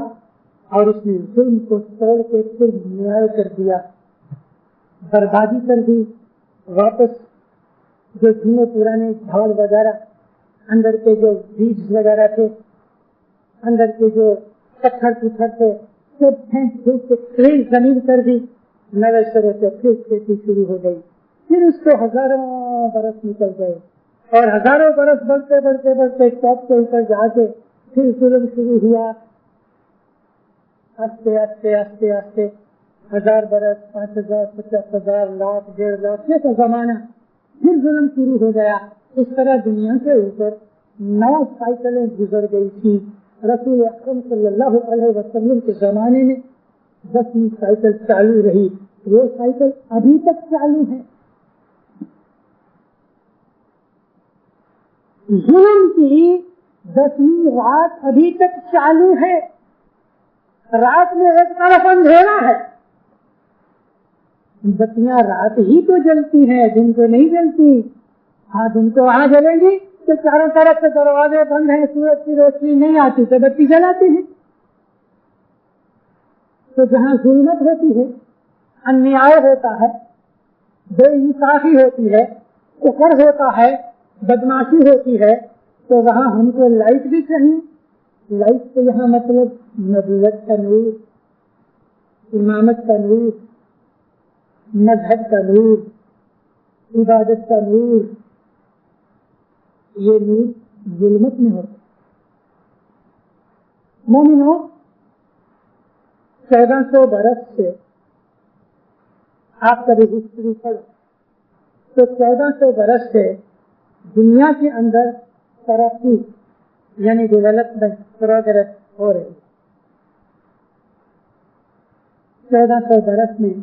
اور اس نے ظلم کو توڑ کے پھر نیائے کر دیا, بربادی کر دی. واپس جو جھونے پرانے ڈھول وغیرہ, اندر کے جو بیج وغیرہ تھے, اندر کے جو پتھر پتھر تھے, سب پھینک پھینک کے کلیل زمین کر دی. نئے سرے سے پھر کھیتی شروع ہو گئی. پھر اس کو ہزاروں برس نکل گئے اور ہزاروں برس بڑھتے بڑھتے بڑھتے ٹاپ کے اوپر جا کے پھر ظلم شروع ہوا. آستے آستے آستے آستے 1000 برس, 5000, 50,000, لاکھ, 1.5 لاکھ, یہ تو زمانہ, پھر ظلم شروع ہو گیا. اس طرح دنیا کے اوپر 9 سائیکلیں گزر گئی تھی. رسول اکرم صلی اللہ علیہ وسلم کے زمانے میں 10ویں سائیکل چالو رہی. وہ سائیکل ابھی تک چالو ہے. ظلم کی 10ویں رات ابھی تک چالو ہے. رات میں ایک طرف اندھیرا ہے, بتیاں رات ہی تو جلتی ہیں, دن کو نہیں جلتی. ہاں دن کو وہاں جلیں گی تو چاروں طرف سے دروازے بند ہیں, سورج کی روشنی نہیں آتی تو بتی جلاتی ہے. تو جہاں ظلمت ہوتی ہے, انیائے ہوتا ہے, بے انصافی ہوتی ہے, کفر ہوتا ہے, بدماشی ہوتی ہے, تو وہاں ہم کو لائٹ بھی چاہیے. لائٹ سے یہاں مطلب نبوت کا نور, امامت کا نور, مذہب کا نور, عبادت کا نور. یہ نور ظلمت میں ہوتا ہے. مومنوں, 1400 برس سے آپ کبھی ہسٹری پڑھو تو 1400 برس سے دنیا کے اندر ترقی یعنی ڈیولپمنٹ, پروگرس ہو رہی. 1400 برس میں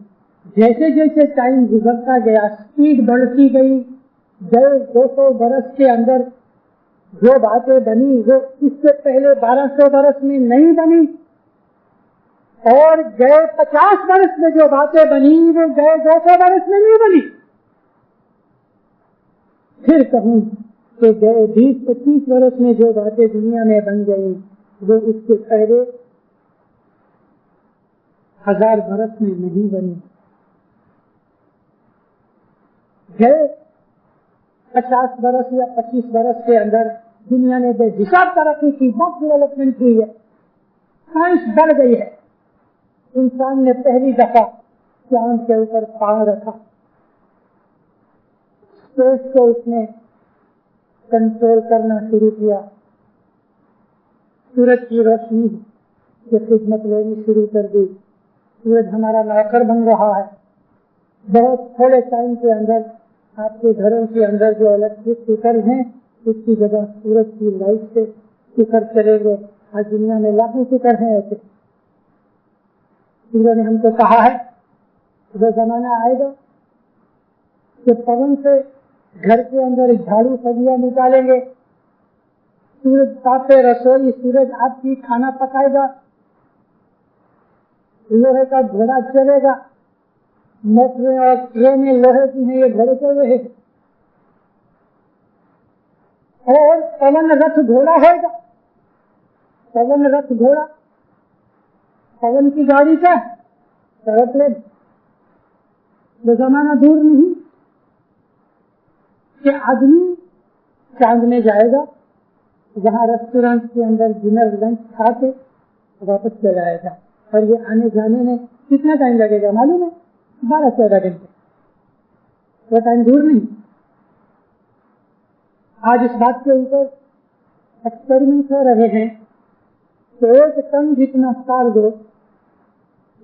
جیسے جیسے ٹائم گزرتا گیا, اسپیڈ بڑھتی گئی. 200 برس کے اندر جو باتیں بنی وہ اس سے پہلے 1200 برس میں نہیں بنی, اور گئے 50 برس میں جو باتیں بنی وہ گئے 200 برس میں نہیں بنی. پھر کہوں کہ گئے 20-25 برس میں جو باتیں دنیا میں بن گئی وہ اس سے پہلے 1000 برس میں نہیں بنی. گئے 50 برس یا 25 برس کے اندر دنیا نے بے حساب ترقی کی, بہت ڈیولپمنٹ ہوئی ہے, سائنس بڑھ گئی ہے. انسان نے پہلی دفعہ چاند کے اوپر پاؤں رکھا, اسپیس کو اس نے کنٹرول کرنا شروع کیا, سورج کی روشنی کی خدمت لینی شروع کر دی. سورج ہمارا نوکر بن رہا ہے. بہت تھوڑے ٹائم کے اندر آپ کے گھروں کے اندر جو الیکٹرک کوکر ہیں اس کی جگہ سورج کی لائٹ سے کوکر چلیں گے. آج دنیا میں لاکھوں کوکر ہیں ایسے. انہوں نے ہم کو کہا ہے وہ زمانہ آئے گا کہ پون سے گھر کے اندر جھاڑو سبزیاں نکالیں گے, سورج تاپے رسوئی, سورج آپ کی کھانا پکائے گا, لوہے کا گھوڑا چلے گا, موٹریں اور ٹرینیں لوہے کی ہیں, یہ گھوڑے چل رہے ہیں, اور پون رتھ گھوڑا ہوگا. پون رتھ گھوڑا, پون کی گاڑی کا ایروپلین. وہ زمانہ دور نہیں کہ آدمی چاند میں جائے گا, وہاں ریسٹورینٹ کے اندر ڈنر لنچ کھا کے واپس چلا آئے گا. اور یہ آنے جانے میں کتنا ٹائم لگے گا معلوم ہے؟ 12-14 گھنٹے. وہ ٹائم دور نہیں. آج اس بات کے اوپر ایکسپیریمنٹ ہو رہے ہیں کہ 1 ٹن جتنا کارگو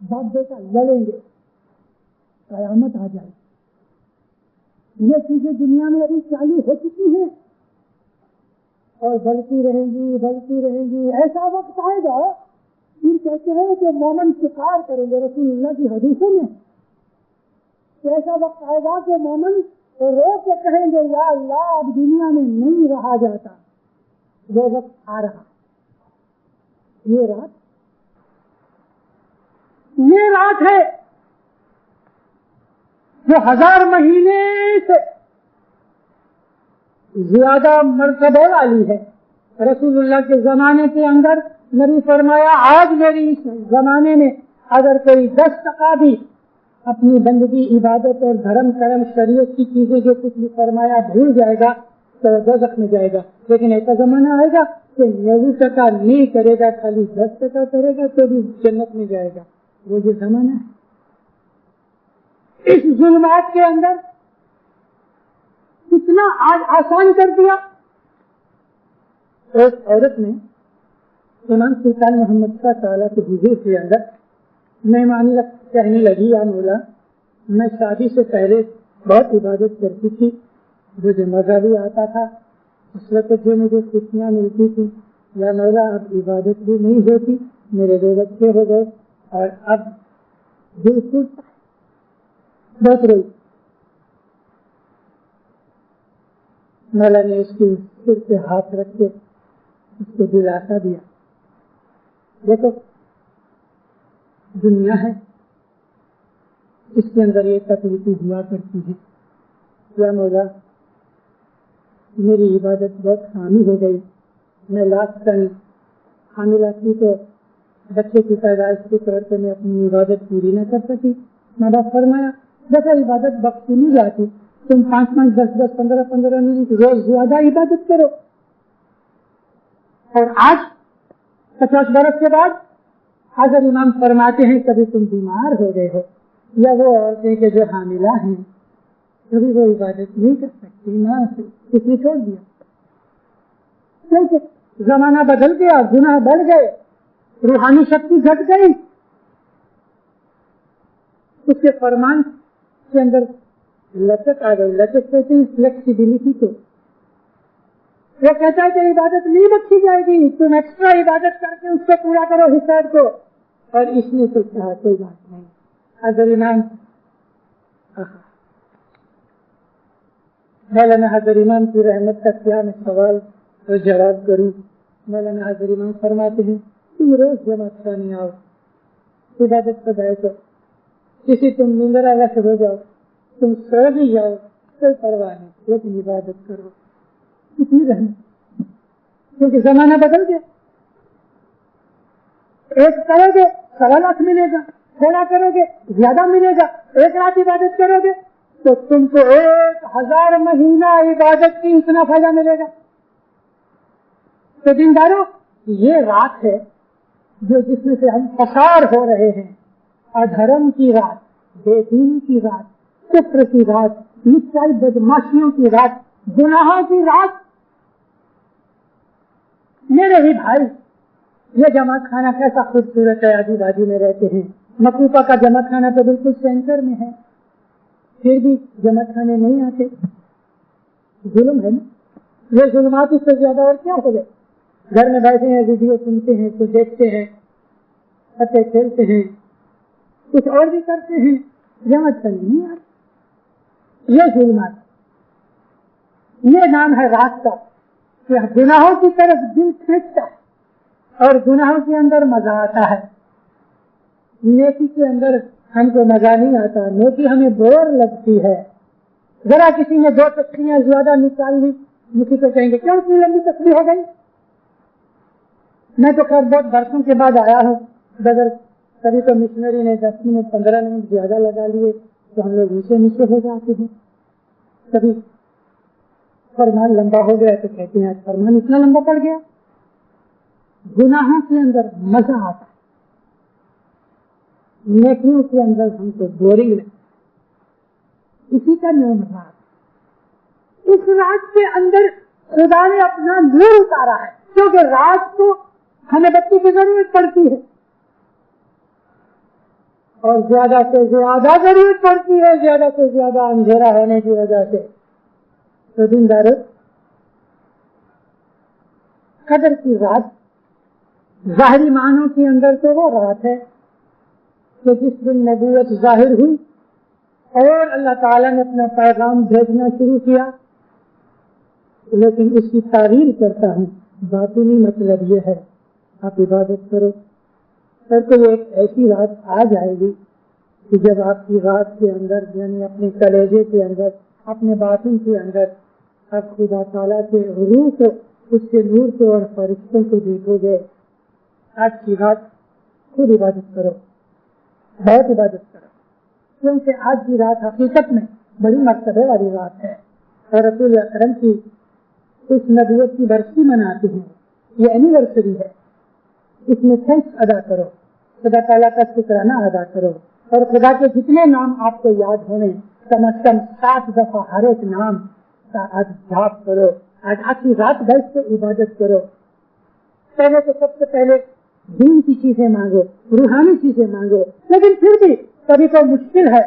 باپ بیٹا لڑیں گے، قیامت آ جائے. یہ چیزیں دنیا میں ابھی چالو ہو چکی ہیں اور بڑھتی رہیں گی. ایسا وقت آئے گا، پھر کہتے ہیں کہ مومن شکار کریں گے رسول اللہ کی حدیثوں میں. ایسا وقت آئے گا کہ مومن رو کے کہیں گے یا اللہ اب دنیا میں نہیں رہا جاتا. وہ وقت آ رہا. یہ رات ہے جو 1000 مہینے سے زیادہ مرتبہ والی ہے. رسول اللہ کے زمانے کے اندر نبی فرمایا آج میری اس زمانے میں اگر کوئی 10% بھی اپنی بندگی عبادت اور دھرم کرم شریعت کی چیزیں جو کچھ بھی فرمایا بھول جائے گا تو دوزخ میں جائے گا. لیکن ایسا زمانہ آئے گا کہ 90% نہیں کرے گا، خالی 10% کرے گا تو بھی جنت میں جائے گا. وہ جو زمانہ ہے اس ظلمات کے اندر کتنا آج آسان کر دیا. ایک عورت نے امام سلطان محمد شاہ تعالیٰ کے حضور کے اندر مہمانی کہنے لگی یا مولا میں شادی سے پہلے بہت عبادت کرتی تھی، مجھے مزہ بھی آتا تھا، اس وقت جو مجھے خوشیاں ملتی تھی. یا مولا اب عبادت بھی نہیں ہوتی، میرے 2 بچے ہو گئے اور اب دل ٹوٹتا ہے. بہت روئی. مولا نے اس کی سر پہ ہاتھ رکھ کے اس کو دلاسا دیا. دیکھو دنیا ہے، اس کے اندر یہ تکلیفیں ہوا کرتی ہے. یا مولا میری عبادت بہت خامی ہو گئی، میں لاکھ ٹن حاملہ تھی تو بچے کی پیدائش کے طور پہ میں اپنی عبادت پوری نہ کر سکی. ماں باپ فرمایا دیکھو عبادت بخشی نہیں جاتی، تم 5 10 15 منٹ روز زیادہ عبادت کرو. اور آج 50 برس کے بعد حضرت امام فرماتے ہیں کبھی تم بیمار ہو گئے ہو، یا وہ عورتیں کہ جو حاملہ ہیں کبھی وہ عبادت نہیں کر سکتی، نہ کس نے چھوڑ دیا. کیونکہ زمانہ بدل گیا، گناہ بڑھ گئے، روحانی شکتی گھٹ گئی. اس کے فرمان کے اندر لچک آ گئی. لچک کہتے ہیں فلیکسیبلٹی کو. وہ کہتا ہے کہ عبادت نہیں بخشی جائے گی، تم ایکسٹرا عبادت کر کے اس کو پورا کرو حساب کو. اور اس نے تو کہا کوئی بات نہیں. حضرت امام مولانا حضرت امام کی رحمت کا کیا میں سوال اور جواب کروں. مولانا حضرت امام فرماتے ہیں تم روز جماعت خانے آؤ، عبادت پر بیٹھو، کسی تم نندرا رش ہو جاؤ، تم سو بھی جاؤ، کوئی پرواہ نہیں، لیکن عبادت کرو. کتنی رحمت، کیونکہ زمانہ بدل گیا. ایک کرو گے 1.25 لاکھ ملے گا، تھوڑا کرو گے زیادہ ملے گا. 1 رات عبادت کرو گے تو تم کو 1000 مہینہ عبادت کی اتنا فائدہ ملے گا. تو دینداروں یہ رات ہے جو جس میں سے ہم پسار ہو رہے ہیں. ادھرم کی رات، بے دینی کی رات، کفر کی رات، نچائی بدماشیوں کی رات، گناہوں کی رات. میرے ہی بھائی یہ جماعت خانہ کیسا خوبصورت ہے، آجو بازو میں رہتے ہیں. مکوپا کا جماعت خانہ تو بالکل سینٹر میں ہے، پھر بھی جماعت خانے نہیں آتے. ظلم ہے نا. یہ ظلمات اس سے زیادہ اور کیا ہو گئے. گھر میں بیٹھے ہیں، ویڈیو سنتے ہیں، کچھ دیکھتے ہیں، پتے کھیلتے ہیں، کچھ اور بھی کرتے ہیں، جماعت خانے نہیں آتے. یہ ظلمات، یہ نام ہے رات کا کہ گناہوں کی طرف دل کھینچتا ہے اور گناہوں کے اندر مزہ آتا ہے. نیکی کے اندر ہم کو مزہ نہیں آتا، نیکی ہمیں بور لگتی ہے. ذرا کسی نے 2 تسبیحیں زیادہ نکال لی، کسی کو کہیں گے کیوں اتنی لمبی تسبیح ہو گئی. میں تو خیر بہت برسوں کے بعد آیا ہوں، اگر کبھی تو مشنری نے 10 منٹ 15 منٹ زیادہ لگا لیے تو ہم لوگ نیچے ہو جاتے ہیں. کبھی فرمان لمبا ہو گیا تو کہتے ہیں فرمان اتنا لمبا پڑ گیا. گناہوں کے اندر مزہ آتا ہے، نیکیوں کے اندر ہم کو بورنگ لگتا. اسی کا نام رات. اس رات کے اندر خدا نے اپنا نور اتارا ہے، کیونکہ رات کو ہمیں بتی کی ضرورت پڑتی ہے. اور زیادہ سے زیادہ ضرورت پڑتی ہے زیادہ سے زیادہ اندھیرا ہونے کی وجہ سے. تو دیندارو قدر کی رات ظاہری معنوں کے اندر تو وہ رات ہے کہ جس دن نبوت ظاہر ہوئی اور اللہ تعالیٰ نے اپنا پیغام بھیجنا شروع کیا. لیکن اس کی تعریف کرتا ہوں باطنی مطلب یہ ہے آپ عبادت کرو. پھر تو ایک ایسی رات آ جائے گی کہ جب آپ کی رات کے اندر یعنی اپنے کلیجے کے اندر اپنے باطن کے اندر آپ خدا تعالیٰ کے روح کو اس کے نور کو اور فرشتوں کو دیکھو گے. آج کی رات خود عبادت کرو بہت عبادت کرو کیونکہ آج کی رات حقیقت میں بڑی مرتبہ والی رات ہے اور رسول اکرم کی اس نبوت کی برسی مناتے ہیں. یہ اینیورسری ہے. اس میں تھینکس ادا کرو خدا تعالیٰ کا شکرانہ ادا کرو اور خدا کے جتنے نام آپ کو یاد ہونے کم از کم 7 دفعہ ہر ایک نام کا آج جاپ کرو. آج آپ کی رات بیٹھ کے عبادت کرو. پہلے تو سب سے پہلے دین کی چیزیں مانگو روحانی چیزیں مانگو لیکن پھر بھی کبھی کوئی مشکل ہے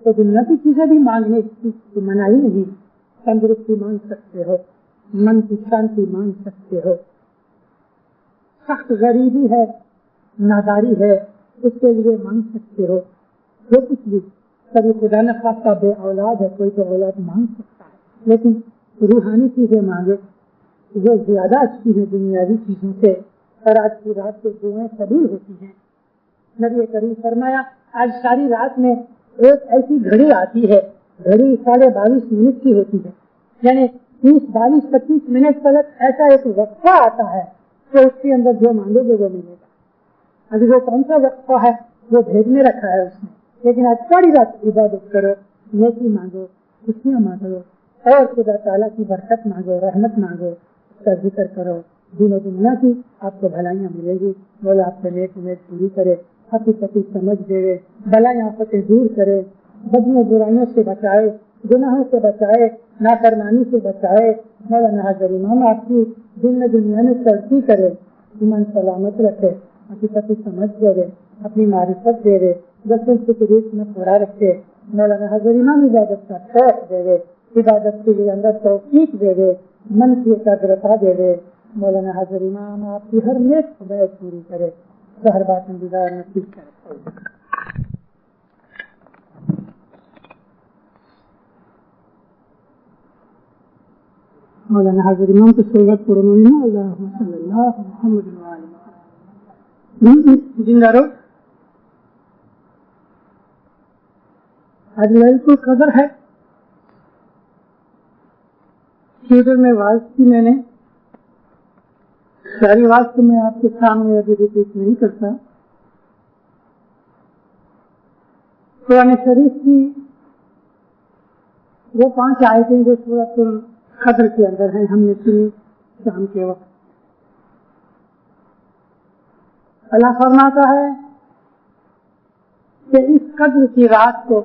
تو دنیا کی چیزیں بھی مانگنے کی منائی نہیں. تندرستی مانگ سکتے ہو من کی شانتی مانگ سکتے ہو. سخت غریبی ہے ناداری ہے اس کے لیے مانگ سکتے ہو. جو کچھ بھی کبھی خدا نخواستہ بے اولاد ہے کوئی تو اولاد مانگ سکتا ہے لیکن روحانی چیزیں مانگے وہ زیادہ اچھی ہیں دنیاوی چیزوں سے. اور آج کی رات سے دعائیں قبول ہوتی ہیں. نبی کریم فرمایا آج ساری رات میں ایک ایسی گھڑی آتی ہے گھڑی 22:30 کی ہوتی ہے یعنی 30 42 25 منٹ تک ایسا ایک وقفہ آتا ہے کہ اس کے اندر جو مانگو گے وہ ملے گا. ابھی وہ کون سا وقفہ ہے وہ بھیج میں رکھا ہے اس نے. لیکن آج ساری رات عبادت کرو نیکی مانگو خوشیاں مانگو اور خدا تعالیٰ کی برکت مانگو رحمت مانگو اس کا ذکر کرو. دین و دنیا کی آپ کو بھلائیاں ملے گی. مولا آپ کو نیک امید پوری کرے حقیقتی سمجھ دے بلائی آنکھوں سے دور کرے بدیوں برائیوں سے بچائے گناہوں سے بچائے نافرمانی سے بچائے. مولانا حاضر امام آپ کی دن میں دنیا میں ترقی کرے ایمان سلامت رکھے حقیقتی سمجھ دے اپنی معرفت دے دسوں سے قریب میں پورا رکھے. مولانا حاضر امام عبادت کا شوق دے عبادت کے لیے اندر توفیق دے من کی ایکاگرتا دے. مولانا حاضر امام آپ کی ہر نیک خواہش پوری کرے ہر بات انتظار نصیب کرے. مولانا حاضر امام کو سوگت پڑھنے اللہم صلی اللہ محمد زندہ رہو. آج لیلۃ القدر ہے. تھیٹر میں واز کی میں نے ساری واز تو میں آپ کے سامنے ابھی ریپیٹ نہیں کرتا. قرآن شریف کی وہ 5 آیتیں جو سورۃ القدر کے اندر ہیں ہم نے سنی شام کے وقت. اللہ فرماتا ہے کہ اس قدر کی رات کو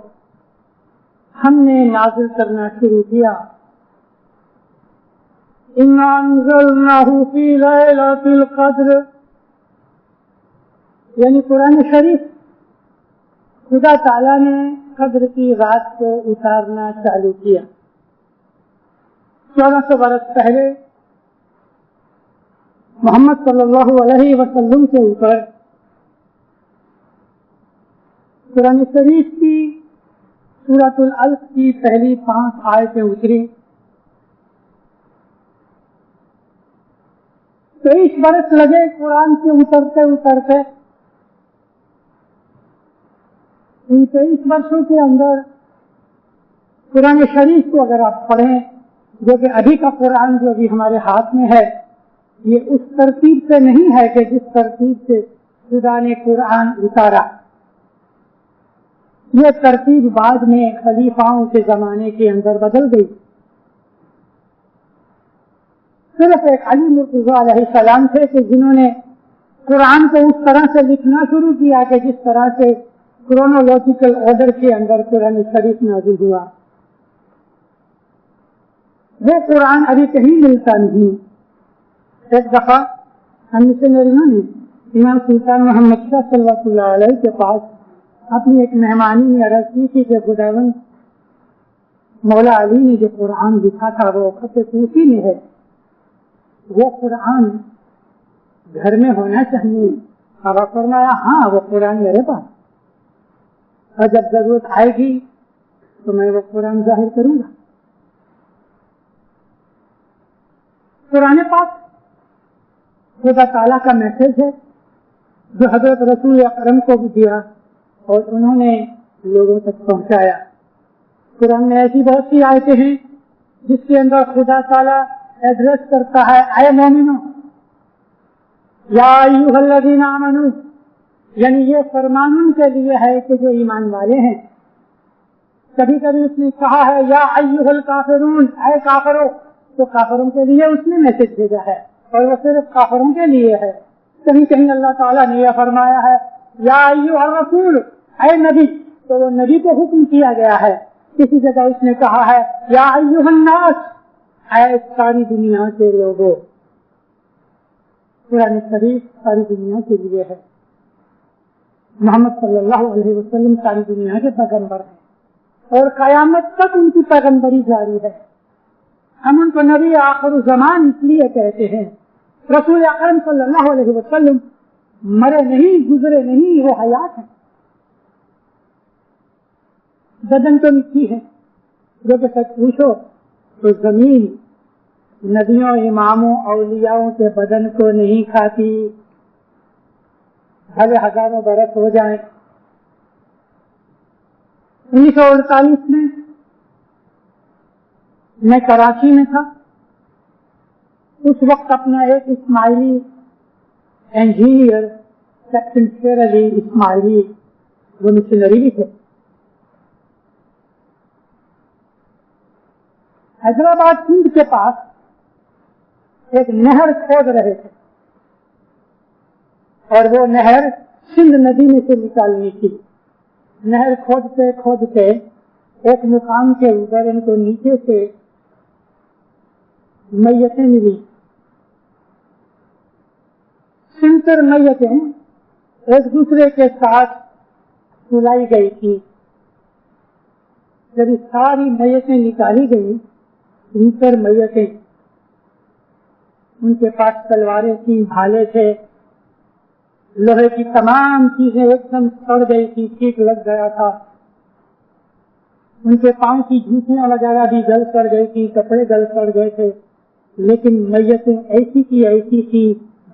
ہم نے نازل کرنا شروع کیا. اِنَّا أَنزَلْنَاهُ فِي لَيْلَةِ الْقَدْرِ یعنی قرآن شریف خدا تعالیٰ نے قدر کی رات کو اتارنا چالو کیا. 1400 برس پہلے محمد صلی اللہ علیہ وسلم کے اوپر قرآن شریف کی سورۃ العلق کی پہلی 5 آیتیں اتری. 23 برس لگے قرآن کے اترتے اترتے. ان 23 برسوں کے اندر قرآن شریف کو اگر آپ پڑھیں جو کہ ابھی کا قرآن جو ابھی ہمارے ہاتھ میں ہے یہ اس ترتیب سے نہیں ہے کہ جس ترتیب سے خدا نے قرآن اتارا. یہ ترتیب بعد میں خلیفاؤں کے زمانے کے اندر بدل گئی. صرف ایک علی مرتضیٰ علیہ السلام تھے کہ جنہوں نے قرآن کو اس طرح سے لکھنا شروع کیا کہ جس طرح سے کرونولوجیکل آرڈر کے اندر قرآن شریف نازل ہوا. وہ قرآن ابھی کہیں ملتا نہیں. ایک دفعہ ہم مشنریوں نے امام سلطان محمد شاہ صلی اللہ علیہ کے پاس اپنی ایک مہمانی میں عرض کی تھی کہ خداوند مولا علی نے جو قرآن لکھا تھا وہ خط کوفی میں ہے، وہ قرآن گھر میں ہونا چاہیے۔ اب فرمایا ہاں وہ قرآن میرے پاس، اور جب ضرورت آئے گی تو میں وہ قرآن ظاہر کروں گا۔ قرآن پاک خدا تعالیٰ کا میسج ہے جو حضرت رسول اکرم کو بھی دیا اور انہوں نے لوگوں تک پہنچایا۔ قرآن میں ایسی بہت سی آیتیں ہیں جس کے اندر خدا تعالیٰ ایڈریس کرتا ہے اے مومنو، یا ایھا الذین آمنو، یعنی یہ فرمان ان کے لیے ہے کہ جو ایمان والے ہیں۔ کبھی کبھی اس نے کہا ہے یا ایھا الکافرون، اے کافرو، تو کافروں کے لیے اس نے میسج بھیجا ہے اور وہ صرف کافروں کے لیے ہے۔ کہیں کہیں اللہ تعالیٰ نے یہ فرمایا ہے یا ایھا الرسول، اے نبی، تو وہ نبی کو حکم کیا گیا ہے۔ کسی جگہ اس نے کہا ہے یا ایھا الناس، اے ساری دنیا کے لوگوں۔ قرآن شریف ساری دنیا کے لیے ہے۔ محمد صلی اللہ علیہ وسلم ساری دنیا کے پیغمبر ہیں اور قیامت تک ان کی پیغمبری جاری ہے۔ ہم ان کو نبی آخر الزمان اس لیے کہتے ہیں۔ رسول اکرم صلی اللہ علیہ وسلم مرے نہیں، گزرے نہیں، وہ حیات ہیں۔ بدن تو مٹی ہے، جو کہ سچ پوچھو تو زمین نبیوں، اماموں، اولیاؤں کے بدن کو نہیں کھاتی، بھلے ہزاروں برس ہو جائیں۔ 1948 میں کراچی میں تھا۔ اس وقت اپنا ایک اسماعیلی انجینئر کیپٹن شیر علی اسماعیلی، وہ مشنری بھی تھے، حیدرآباد سندھ کے پاس ایک نہر کھود رہے تھے اور وہ نہر سندھ ندی میں سے نکالنی تھی۔ نہر کھودتے کھودتے ایک مقام کے اوپر ان کو نیچے سے میتیں ملی، سنتر میتیں ایک دوسرے کے ساتھ سلائی گئی تھی۔ جب یہ ساری میتیں نکالی گئی، سنتر میتیں، ان کے پاس تلواریں تھیں، بھالے تھے، لوہے کی تمام چیزیں ایک دم سڑ گئی تھی، ٹھیک لگ گیا تھا۔ ان کے پاؤں کی جوتیاں وغیرہ بھی گل سڑ گئی تھی، کپڑے گل سڑ گئے تھے، لیکن میتیں ایسی کی ایسی تھی،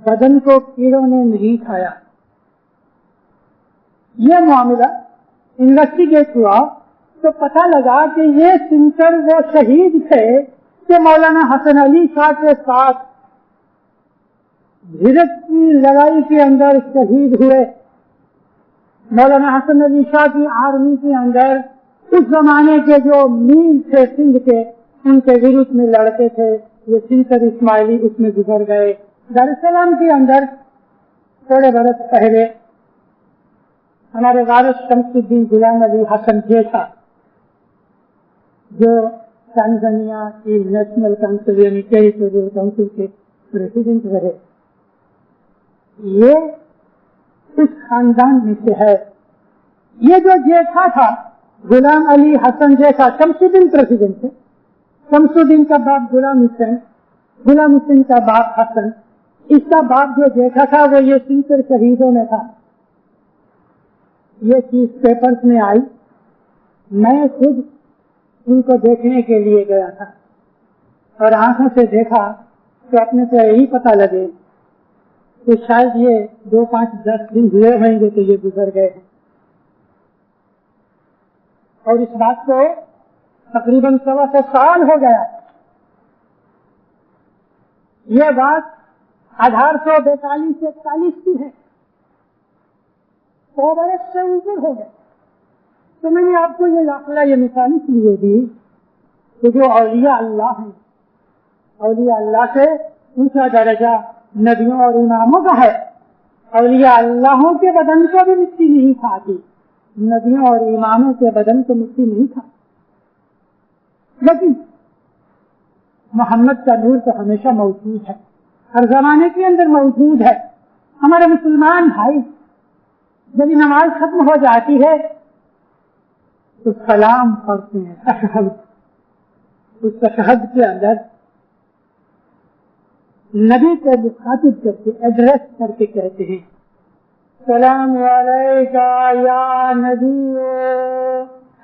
بدن کو کیڑوں نے نہیں کھایا۔ یہ معاملہ انویسٹیگیٹ ہوا تو پتہ لگا کہ یہ سنکر وہ شہید تھے کہ مولانا حسن علی شاہ کے ساتھ بھرت کی لڑائی کے اندر شہید ہوئے۔ مولانا حسن علی شاہ کی آرمی کے اندر اس زمانے کے جو میر تھے سندھ کے، ان کے ورودھ میں لڑتے تھے، یہ سنکر اسماعیلی اس میں گزر گئے۔ دار السلام کے اندر تھوڑے برس پہلے ہمارے وارث شمس الدین غلام علی حسن جیسا، جو تنزانیہ کی نیشنل کونسل یعنی ٹیریٹوریل کونسل کے پریزیڈنٹ رہے، یہ اس خاندان میں سے ہے۔ یہ جو جیسا تھا غلام علی حسن جیسا، شمس الدین پریزیڈنٹ تھے، شمس الدین کا باپ غلام حسین، غلام حسین کا باپ حسن، اس کا باپ جو جیسا تھا وہ یہ سنکر شہیدوں میں تھا۔ یہ چیز پیپرز میں آئی، میں خود ان کو دیکھنے کے لیے گیا تھا اور آنکھوں سے دیکھا تو اپنے سے یہی پتہ لگے کہ شاید یہ 2, 5, 10 دن ہوئے ہوئیں گے کہ یہ گزر گئے ہیں، اور اس بات کو تقریباً 125 سال ہو گیا۔ یہ بات 1842 سے 41 کی ہے، 100 برس سے اوپر ہو گئے۔ تو میں نے آپ کو یہ داخلہ، یہ مثال اس لیے دی کہ جو اولیاء اللہ ہیں، اولیاء اللہ سے اونچا درجہ نبیوں اور اماموں کا ہے۔ اولیاء اللہ کے بدن کو بھی مٹی نہیں کھاتی، نبیوں اور اماموں کے بدن کو مٹی نہیں کھاتی، لیکن محمد کا نور تو ہمیشہ موجود ہے، ہر زمانے کے اندر موجود ہے۔ ہمارے مسلمان بھائی جب نماز ختم ہو جاتی ہے تو سلام پڑھتے ہیں تشہد. اس تشہد کے اندر نبی کو مخاطب کر کے ایڈریس کر کے کہتے ہیں سلام علیکہ یا نبی،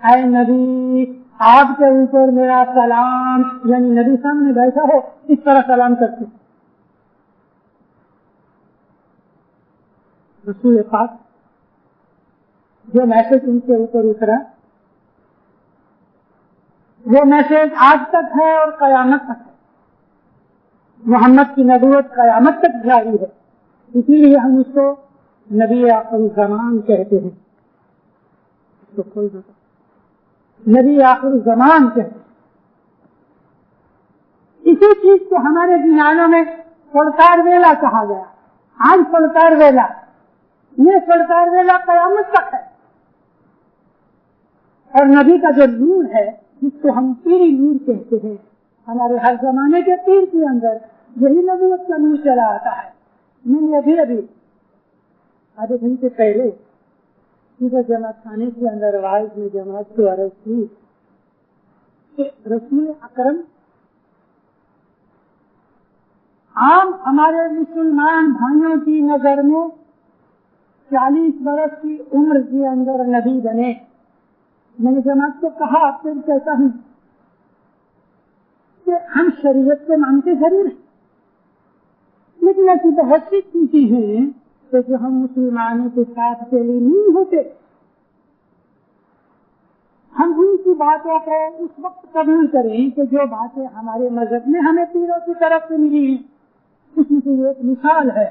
اے نبی آپ کے اوپر میرا سلام. یعنی نبی سامنے بیٹھا ہو اس طرح سلام کرتے ہیں. رسول پاک جو میسج ان کے اوپر اترا وہ میسج آج تک ہے اور قیامت تک ہے. محمد کی نبوت قیامت تک جاری ہے. اسی لیے ہم اس کو نبی آخر الزمان کہتے ہیں. نبی آخر الزمان کہتے ہیں. اسی چیز کو ہمارے دنوں میں سرکار ویلا کہا گیا. آج سرکار ویلا، یہ سرکار ویلا قیامت تک ہے. اور نبی کا جو نور ہے جس کو ہم پیری نور کہتے ہیں، ہمارے ہر زمانے کے پیر کے اندر یہی نبوت کا نور چلا آتا ہے. میں نے ابھی آدھے گھنٹے پہلے جماعت خانے کے اندر واعظ میں جماعت کو عرض کی کہ رسول اکرم عام ہمارے مسلمان بھائیوں کی نظر میں 40 برس کی عمر کے اندر نبی بنے. میں نے جماعت کو کہا پھر کہتا ہوں کہ ہم شریعت کو مانتے ضرور ہیں، لیکن ایسی بہت سی چیزیں ہیں کہ جو ہم مسلمانوں کے ساتھ چلی نہیں ہوتے. ہم ان کی باتوں کو اس وقت قبول کریں کہ جو باتیں ہمارے مذہب میں ہمیں پیروں کی طرف سے ملی ہیں. اس میں سے ایک مثال ہے،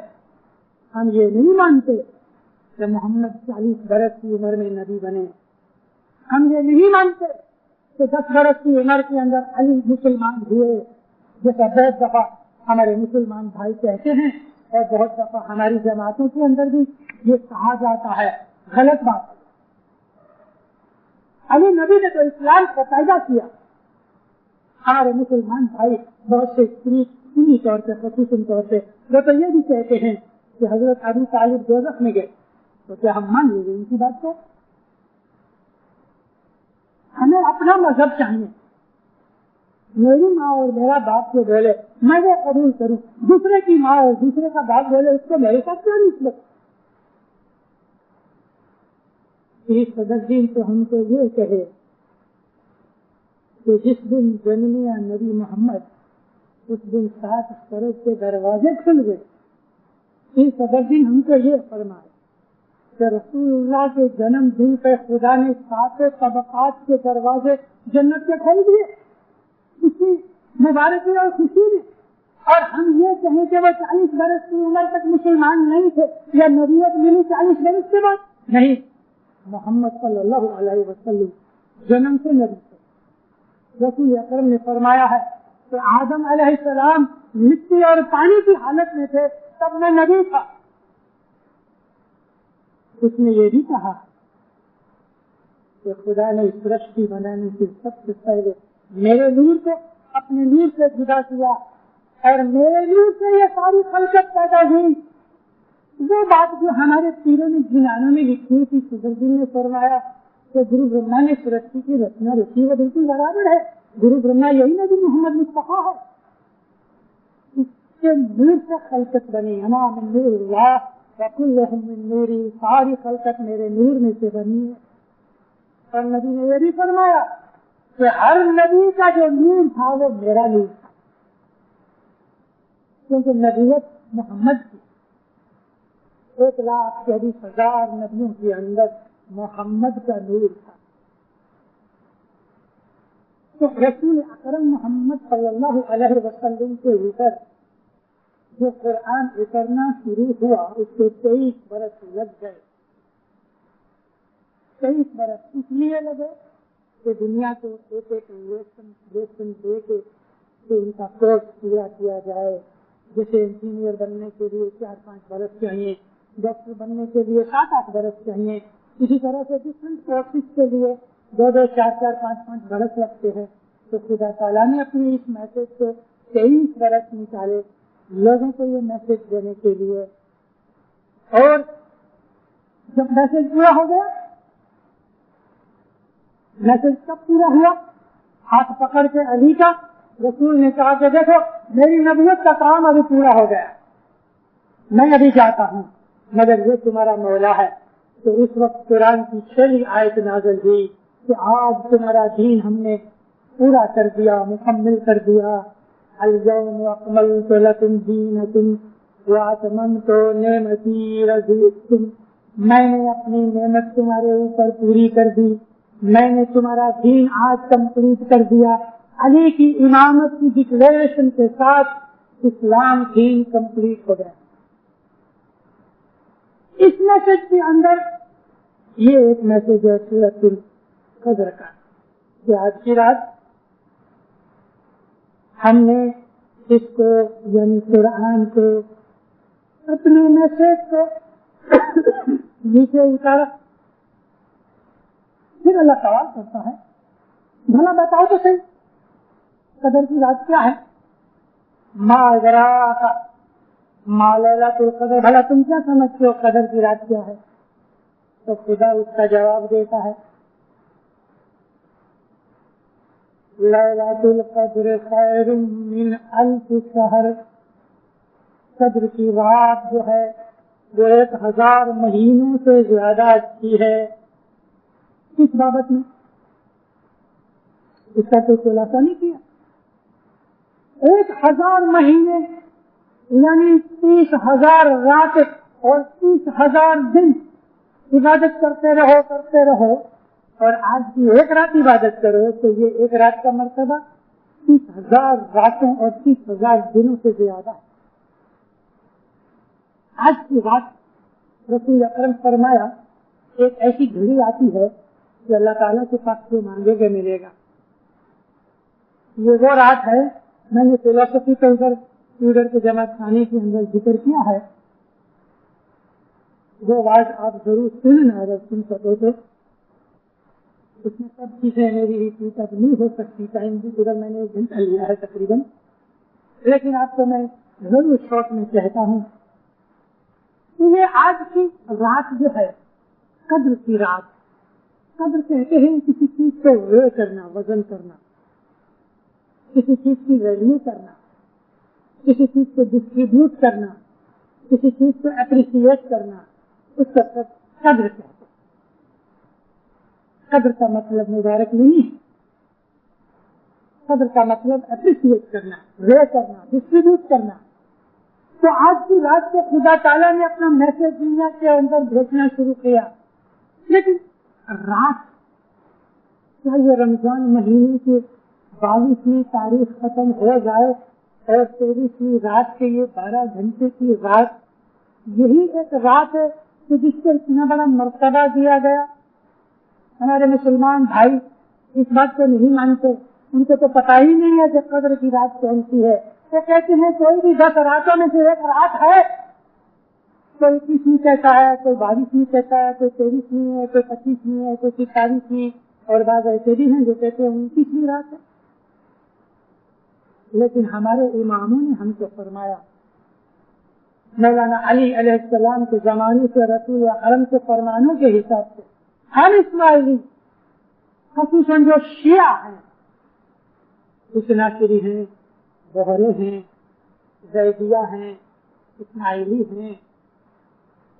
ہم یہ نہیں مانتے کہ محمد 40 برس کی عمر میں نبی بنے. ہم یہ نہیں مانتے کہ 10 برس کی عمر کے اندر علی مسلمان ہوئے، جیسا بہت دفعہ ہمارے مسلمان بھائی کہتے ہیں اور بہت دفعہ ہماری جماعتوں کے اندر بھی یہ کہا جاتا ہے. غلط بات ہے. علی نبی نے تو اسلام کو پیدا کیا. ہمارے مسلمان بھائی بہت سے سنی طور پہ خصوصاً طور پہ وہ تو یہ بھی کہتے ہیں کہ حضرت ابو طالب دوزخ میں گئے. تو کیا ہم مان لیں گے ان کی بات کو؟ ہمیں اپنا مذہب چاہیے. میری ماں اور میرا باپ جو بولے میں وہ قبول کروں، دوسرے کی ماں اور دوسرے کا باپ بولے اس کو میرے ساتھ کیوں نسبت؟ صدر دین تو ہم کو یہ کہے کہ جس دن جنمیا نبی محمد اس دن 7 سرگ کے دروازے کھل گئے. صدر دین ہم کو یہ فرمائے کہ رسول اللہ کے جنم دن پہ خدا نے 7 طبقات کے دروازے جنت کے کھول دیے اس کی مبارکی اور خوشی میں. اور ہم یہ کہیں کہ وہ 40 برس کی عمر تک مسلمان نہیں تھے یا نبوت ملی 40 برس کے بعد نہیں. محمد صلی اللہ علیہ وسلم جنم سے نبی تھے. رسول اکرم نے فرمایا ہے کہ آدم علیہ السلام مٹی اور پانی کی حالت میں تھے تب میں نبی تھا. اس نے یہ بھی کہا کہ خدا نے سرشٹی بنانے سے سب سے پہلے میرے نور کو اپنے نور سے جدا کیا اور میرے نور سے یہ ساری خلقت پیدا ہوئی. وہ بات جو ہمارے پیروں نے جنانوں میں لکھی تھی صدر دین نے فرمایا کہ گرو برہما نے سرشٹی کی رچنا رچی وہ بالکل برابر ہے. گرو برہما یہی نبی محمد مصطفیٰ ہے. اس کے نور سے خلقت بنی. انا من نور اللہ وکلہم من نوری، ساری خلقت میرے نور میں سے بنی ہے. اور نبی نے یہ بھی فرمایا کہ ہر نبی کا جو نور تھا وہ میرا نور تھا، کیونکہ نبوت محمد کی 1,40,000 نبیوں کے اندر محمد کا نور تھا. تو رسول اکرم محمد صلی اللہ علیہ وسلم کے اوپر جو قرآن اترنا شروع ہوا اس کو 23 برس لگ گئے. 23 برس اس لیے لگے کہ دنیا کو ایک انجیکشن دے کے ان کا کورس پورا کیا جائے. جیسے انجینئر بننے کے لیے 4-5 برس چاہیے، ڈاکٹر بننے کے لیے 7-8 برس چاہیے. اسی طرح سے ڈفرنٹ کورسز کے لیے 2-2, 4-4, 5-5 برس لگتے ہیں. تو خدا تعالیٰ نے اپنے اس میسج کو 23 برس نکالے لوگوں کو یہ میسج دینے کے لیے. اور جب میسج پورا ہو گیا، میسج کب پورا ہوا؟ ہاتھ پکڑ کے علی کا رسول نے کہا کہ دیکھو میری نبوت کا کام ابھی پورا ہو گیا، میں ابھی جاتا ہوں، مگر یہ تمہارا مولا ہے۔ تو اس وقت قرآن کی 6 آیت نازل ہوئی کہ آج تمہارا دین ہم نے پورا کر دیا، مکمل کر دیا۔ اليوم اکملت لکم دینکم واتممت نعمتی رضیتکم، میں نے اپنی نعمت تمہارے اوپر پوری کر دی، میں نے تمہارا دین آج کمپلیٹ کر دیا۔ علی کی امامت کی ڈکلیریشن کے ساتھ اسلام دین کمپلیٹ ہو گیا۔ اس میسج کے اندر یہ ایک میسج ہے سورۃ القدر کا کہ آج کی رات ہم نے اس کو یعنی قرآن کو اپنے میسج کو نیچے اتارا۔ پھر اللہ سوال کرتا ہے بھلا بتاؤ تو صحیح قدر کی رات کیا ہے؟ ما ادراک ما لیلۃ القدر، بھلا تم کیا سمجھتے ہو قدر کی رات کیا ہے؟ تو خدا اس کا جواب دیتا ہے لیلۃ القدر خیر من الف شہر، قدر کی رات جو ہے وہ 1000 مہینوں سے زیادہ اچھی ہے۔ کس بابت میں؟ اس کا کوئی خلاصہ نہیں کیا۔ 1000 مہینے یعنی 30,000 رات اور 30,000 دن عبادت کرتے رہو اور آج کی ایک رات عبادت کرو تو یہ ایک رات کا مرتبہ 30,000 راتوں اور 30,000 دنوں سے زیادہ ہے۔ آج کی رات رسول اکرم فرمایا ایک ایسی گھڑی آتی ہے کہ اللہ تعالیٰ کے پاس جو مانگے گا ملے گا۔ یہ وہ رات ہے، میں نے فلسفی کے اوپر ٹویٹر کے جماعت خانے کے اندر ذکر کیا ہے، وہ آواز آپ ضرور سننا اگر سن سکو تو۔ اس میں سب چیزیں میری ریپیٹ اب نہیں ہو سکتی، ٹائم بھی ادھر میں نے 1 گھنٹہ لیا ہے تقریباً، لیکن آپ کو میں ضرور شارٹ میں کہتا ہوں کہ یہ آج کی رات جو ہے قدر کی رات، قدر کہتے ہیں کسی چیز کو وے کرنا، وزن کرنا، کسی چیز کی ویلیو کرنا، کسی چیز کو ڈسٹریبیوٹ کرنا، کسی چیز کو اپریشیٹ کرنا، اس کا قدر کہتے ہیں۔ قدر کا مطلب مبارک نہیں ہے، قدر کا مطلب اپریشیٹ کرنا، وے کرنا، ڈسٹریبیوٹ کرنا۔ تو آج کی رات کو خدا تعالیٰ نے اپنا میسج دنیا کے اندر بھیجنا شروع کیا، لیکن رات کیا یہ رمضان مہینے کی 22ویں تاریخ ختم ہو جائے اور 23ویں رات کے یہ 12 گھنٹے کی رات یہی ایک رات ہے کہ جس کو اتنا بڑا مرتبہ دیا گیا؟ ہمارے مسلمان بھائی اس بات کو نہیں مانتے، ان کو تو پتہ ہی نہیں ہے کہ قدر کی رات کون سی ہے۔ وہ کہتے ہیں کوئی بھی 10 راتوں میں سے ایک رات ہے، کوئی 21ویں کہتا ہے، کوئی 22ویں کہتا ہے، کوئی 23ویں ہے، کوئی 25ویں ہے، کوئی 27ویں، اور بعض ایسے بھی ہیں جو کہتے ہیں 29ویں رات ہے۔ لیکن ہمارے اماموں نے ہم کو فرمایا، مولانا علی علیہ السلام کے زمانے سے رسول اکرم کے فرمانوں کے حساب سے ہم اسماعیلی خصوصاً جو شیعہ ہیں، اثناعشری ہیں، بہرے ہیں، زیدیہ ہیں، اسماعیلی ہیں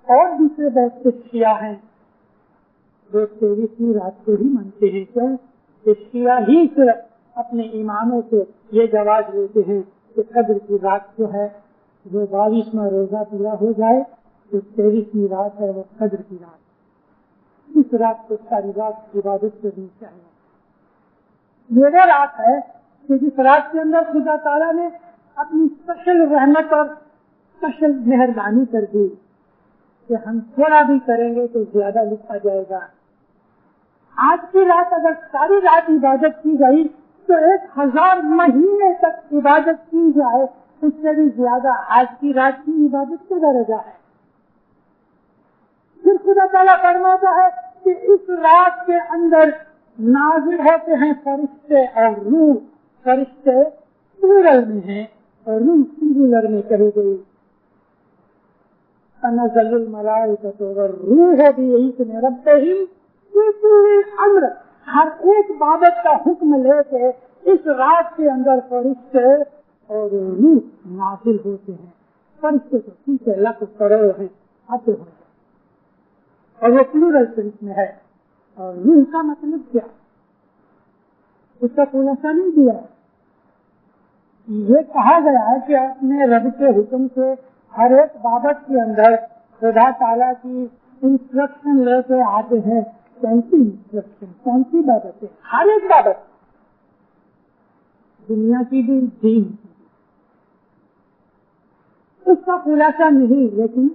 اور دوسرے بہت سے شیعہ ہیں، وہ 23ویں رات کو ہی مانتے ہیں۔ کیوں؟ کہ شیعہ ہی صرف اپنے اماموں سے یہ جواز لیتے ہیں کہ قدر کی رات جو ہے وہ 22واں روزہ پورا ہو جائے تو 23ویں رات ہے وہ قدر کی رات، اس رات کو ساری رات عبادت کرنی چاہیے۔ یہ وہ رات ہے کہ جس رات کے اندر خدا تعالیٰ نے اپنی اسپیشل رحمت اور اسپیشل مہربانی کر دی کہ ہم تھوڑا بھی کریں گے تو زیادہ لکھا جائے گا۔ آج کی رات اگر ساری رات عبادت کی گئی تو 1000 مہینے تک عبادت کی جائے، اس سے بھی زیادہ آج کی رات کی عبادت کا درجہ ہے۔ پھر خدا تعالیٰ فرماتا ہے کہ اس رات کے اندر نازل ہوتے ہیں فرشتے اور روح، فرشتے پلورل میں ہیں اور روح سنگولر میں کہی گئی۔ تنزل الملائکۃ والروح بإذن ربہم فی کل امر، ہر ایک بابت کا حکم لے کے اس رات کے اندر فرشتے اور روح نازل ہوتے ہیں. فرشتے تو پیچھے لک پڑے ہیں آتے ہوئے، اور وہ پلورل سینس میں ہے. اور روح کا مطلب کیا، اس کا خلاصہ نہیں دیا. یہ کہا گیا ہے کہ اپنے رب کے حکم سے ہر ایک بابت کے اندر خدا تعالیٰ کی انسٹرکشن لے کے آتے ہیں. کون سی انسٹرکشن، کون سی بابت ہے؟ ہر ایک بابت، دنیا کی بھی، دین کی. اس کا خلاصہ نہیں، لیکن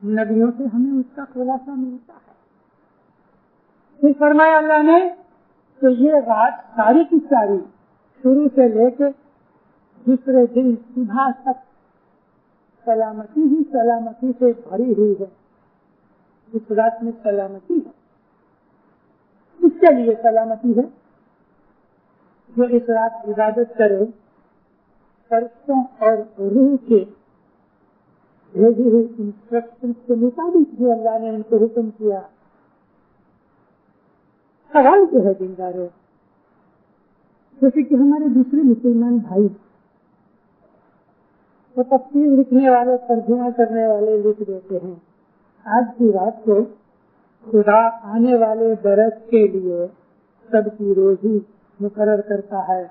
نبیوں سے ہمیں اس کا خلاصہ ملتا ہے. پھر فرمایا اللہ نے کہ یہ رات ساری کی ساری شروع سے لے کے دوسرے دن صبح تک سلامتی ہی سلامتی سے بھری ہوئی ہے. اس رات میں سلامتی ہے. اس کے لیے سلامتی ہے جو اس رات عبادت کرے فرشتوں اور روح کے بھیجی ہوئی انسٹرکشن کے مطابق جو اللہ نے ان کو حکم کیا. سوال جو ہے دینداروں، جیسے کہ ہمارے دوسرے مسلمان بھائی، وہ تفسیر لکھنے والے، ترجمہ کرنے والے لکھ دیتے ہیں آج کی رات کو خدا آنے والے برس کے لیے سب کی روزی مقرر کرتا ہے،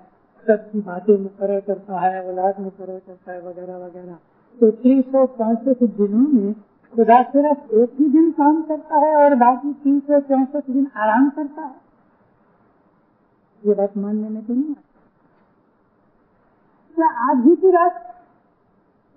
سب کی باتیں مقرر کرتا ہے، اولاد مقرر کرتا ہے، وغیرہ وغیرہ. تو 365 دنوں میں خدا صرف ایک ہی دن کام کرتا ہے اور باقی 364 دن آرام کرتا ہے. یہ بات ماننے میں تو نہیں آتا. کیا آج ہی کی رات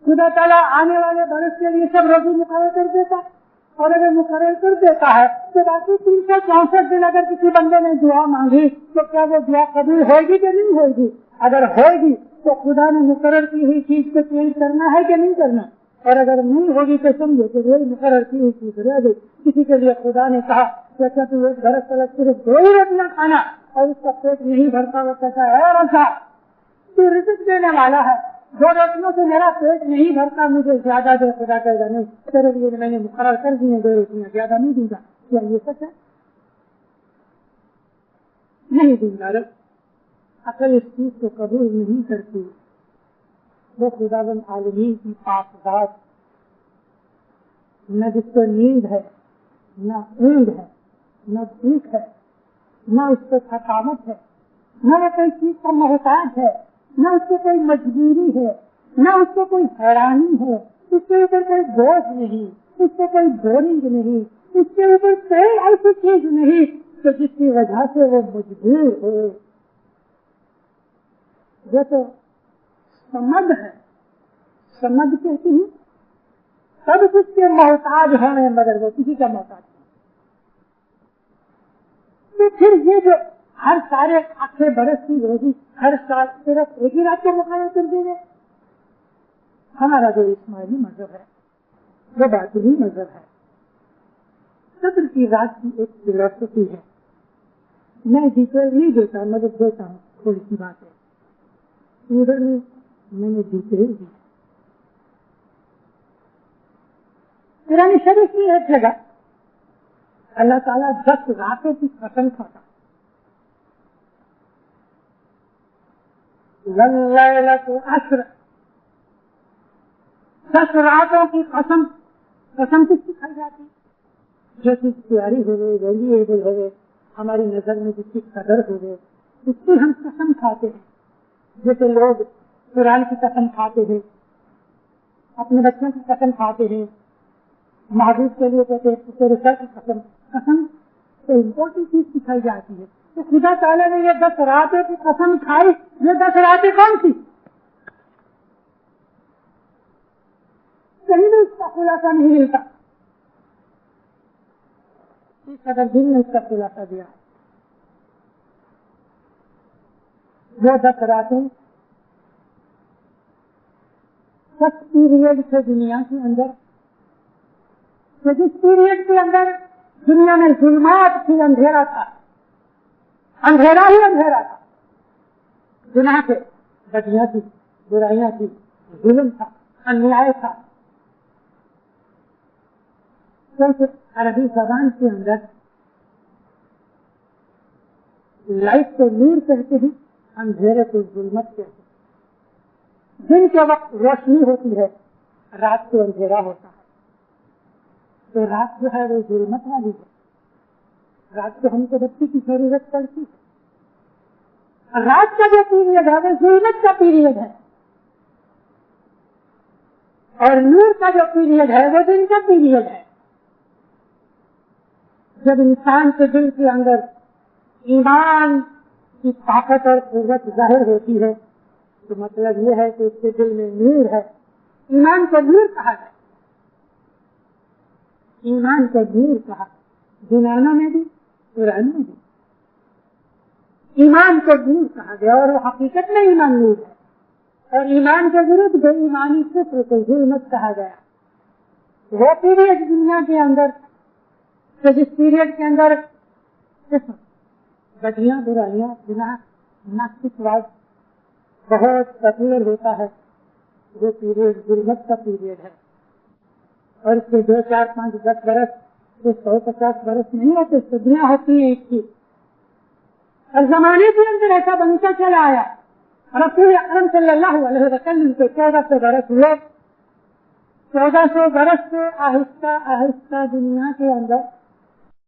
خدا تعالیٰ آنے والے برس کے لیے سب روزی مقرر کر دیتا ہے؟ اور اگر مقرر کر دیتا ہے تو باقی 364 دن اگر کسی بندے نے دعا مانگی تو کیا وہ دعا قبول ہوگی کہ نہیں ہوگی؟ اگر ہوگی تو خدا نے مقرر کی ہوئی چیز کو چینج کرنا ہے کہ نہیں کرنا؟ اور اگر نہیں ہوگی تو سمجھو کہ وہی مقرر کی ہوئی چیز رہ گئی. کسی کے لیے خدا نے کہا کہ اچھا تو ایک برس تک صرف 2 ہی روٹیاں کھانا اور اس کا پیٹ نہیں بھرتا، وہ کہتا ہے ایسا تو رزق دینے والا ہے، 2 روٹیوں سے میرا پیٹ نہیں بھرتا، مجھے زیادہ دے. خدا کہے گا نہیں، تیرے لیے میں نے مقرر کر دی ہیں 2 روٹیاں، زیادہ نہیں دوں گا. کیا یہ سچ ہے؟ نہیں دوں گا. عقل اس چیز کو قبول نہیں کرتی. وہ خداوند عالمین کی پاک ذات، نہ جس کو نیند ہے، نہ اونگ ہے، نہ بھوک ہے، نہ اس کو تھکاوٹ ہے، نہ وہ کوئی چیز کا محتاج ہے، نہ اس کو کوئی مجبوری ہے، نہ اس کو کوئی حیرانی ہے، اس کے اوپر کوئی بوجھ نہیں، اس کو کوئی بورنگ نہیں، اس کے اوپر کوئی ایسی چیز نہیں کہ جس کی وجہ سے وہ مجبور ہو. وہ تو سمد ہے. سمد کہتے ہیں سب کچھ کے محتاج ہونے مگر وہ کسی کا محتاج نہیں. تو پھر یہ جو ہر سارے آخر برس کی روزی ہر سال صرف ایک ہی رات کو مقرر کر دیں گے. ہمارا جو اسماعیلی مذہب ہے وہ باطنی مذہب ہے. صدر کی رات کی ایک فلسفی ہے. میں ڈیٹیل نہیں دیتا، مدد دیتا ہوں، تھوڑی سی بات ہے. ادھر میں نے ڈیٹیل دی. قرآن شریف کی ایک جگہ اللہ تعالیٰ 10 راتوں کی قسم کھاتا. لَلَّيْلَةُ عَشْرٌ، 10 راتوں کی قسم. قسم کس کی کھائی جاتی؟ جو چیز پیاری ہوئے، ویلیبل ہوئے، ہماری نظر میں جس کی قدر ہوئے اس کی ہم قسم کھاتے ہیں. جیسے لوگ قرآن کی قسم کھاتے ہیں، اپنے بچوں کی قسم کھاتے ہیں، محبوب کے لیے کہتے ہیں تیرے سر کی قسم. قسم تو امپورٹنٹ چیز سکھائی جاتی ہے. تو خدا تعالیٰ نے یہ 10 راتوں کی قسم کھائی. یہ 10 راتیں کون سی؟ کہیں بھی اس کا خلاصہ نہیں ملتا. اس قدر دن نے اس کا خلاصہ دیا. وہ 10 راتیں 10 پیریڈ تھے دنیا کے اندر. جس پیریڈ کے اندر دنیا میں ظلمات تھی، اندھیرا تھا، اندھیرا ہی اندھیرا تھا. گناہ تھے، بدیاں تھی، برائیاں تھی، ظلم تھا، انیائے تھا. کیونکہ عربی زبان کے اندر لائٹ کو نور کہتے ہیں، اندھیرے کو ظلمت کہتے ہیں۔ دن کے وقت روشنی ہوتی ہے، رات کو اندھیرا ہوتا ہے، تو رات جو ہے وہ ظلمت والی ہے۔ رات کو ہم کو بچی کی ضرورت پڑتی ہے۔ رات کا جو پیریڈ ہے وہ ظلمت کا پیریڈ ہے، اور نور کا جو پیریڈ ہے وہ دن کا پیریڈ ہے۔ جب انسان کے دل کے اندر ایمان کی طاقت اور قوت ظاہر ہوتی ہے تو مطلب یہ ہے کہ اس کے دل میں نور ہے۔ ایمان کو نور کہا گیا، ایمان کو نور کہا، زمانوں میں بھی قرآن میں بھی ایمان کو نور کہا گیا، اور وہ حقیقت میں ایمان نور ہے۔ اور ایمان کے ورد بے ایمانی کفر کو ظلمت کہا گیا۔ وہ پیریڈ دنیا کے اندر کہ جس پیریڈ کے اندر بدیاں، برائیاں، گناہ، ناستکواد بہت کثیر ہوتا ہے، وہ پیریڈ ظلمت کا پیریڈ ہے۔ اور اس کے 2 4 5 10 برس 150 برس نہیں ہوتے، صدیاں ہوتی ہیں ایک کی۔ اور زمانے کے اندر ایسا بنتا چلا آیا، رسول اکرم صلی اللہ علیہ وسلم کے 1400 برس ہوئے۔ 1400 برس سے آہستہ آہستہ دنیا کے اندر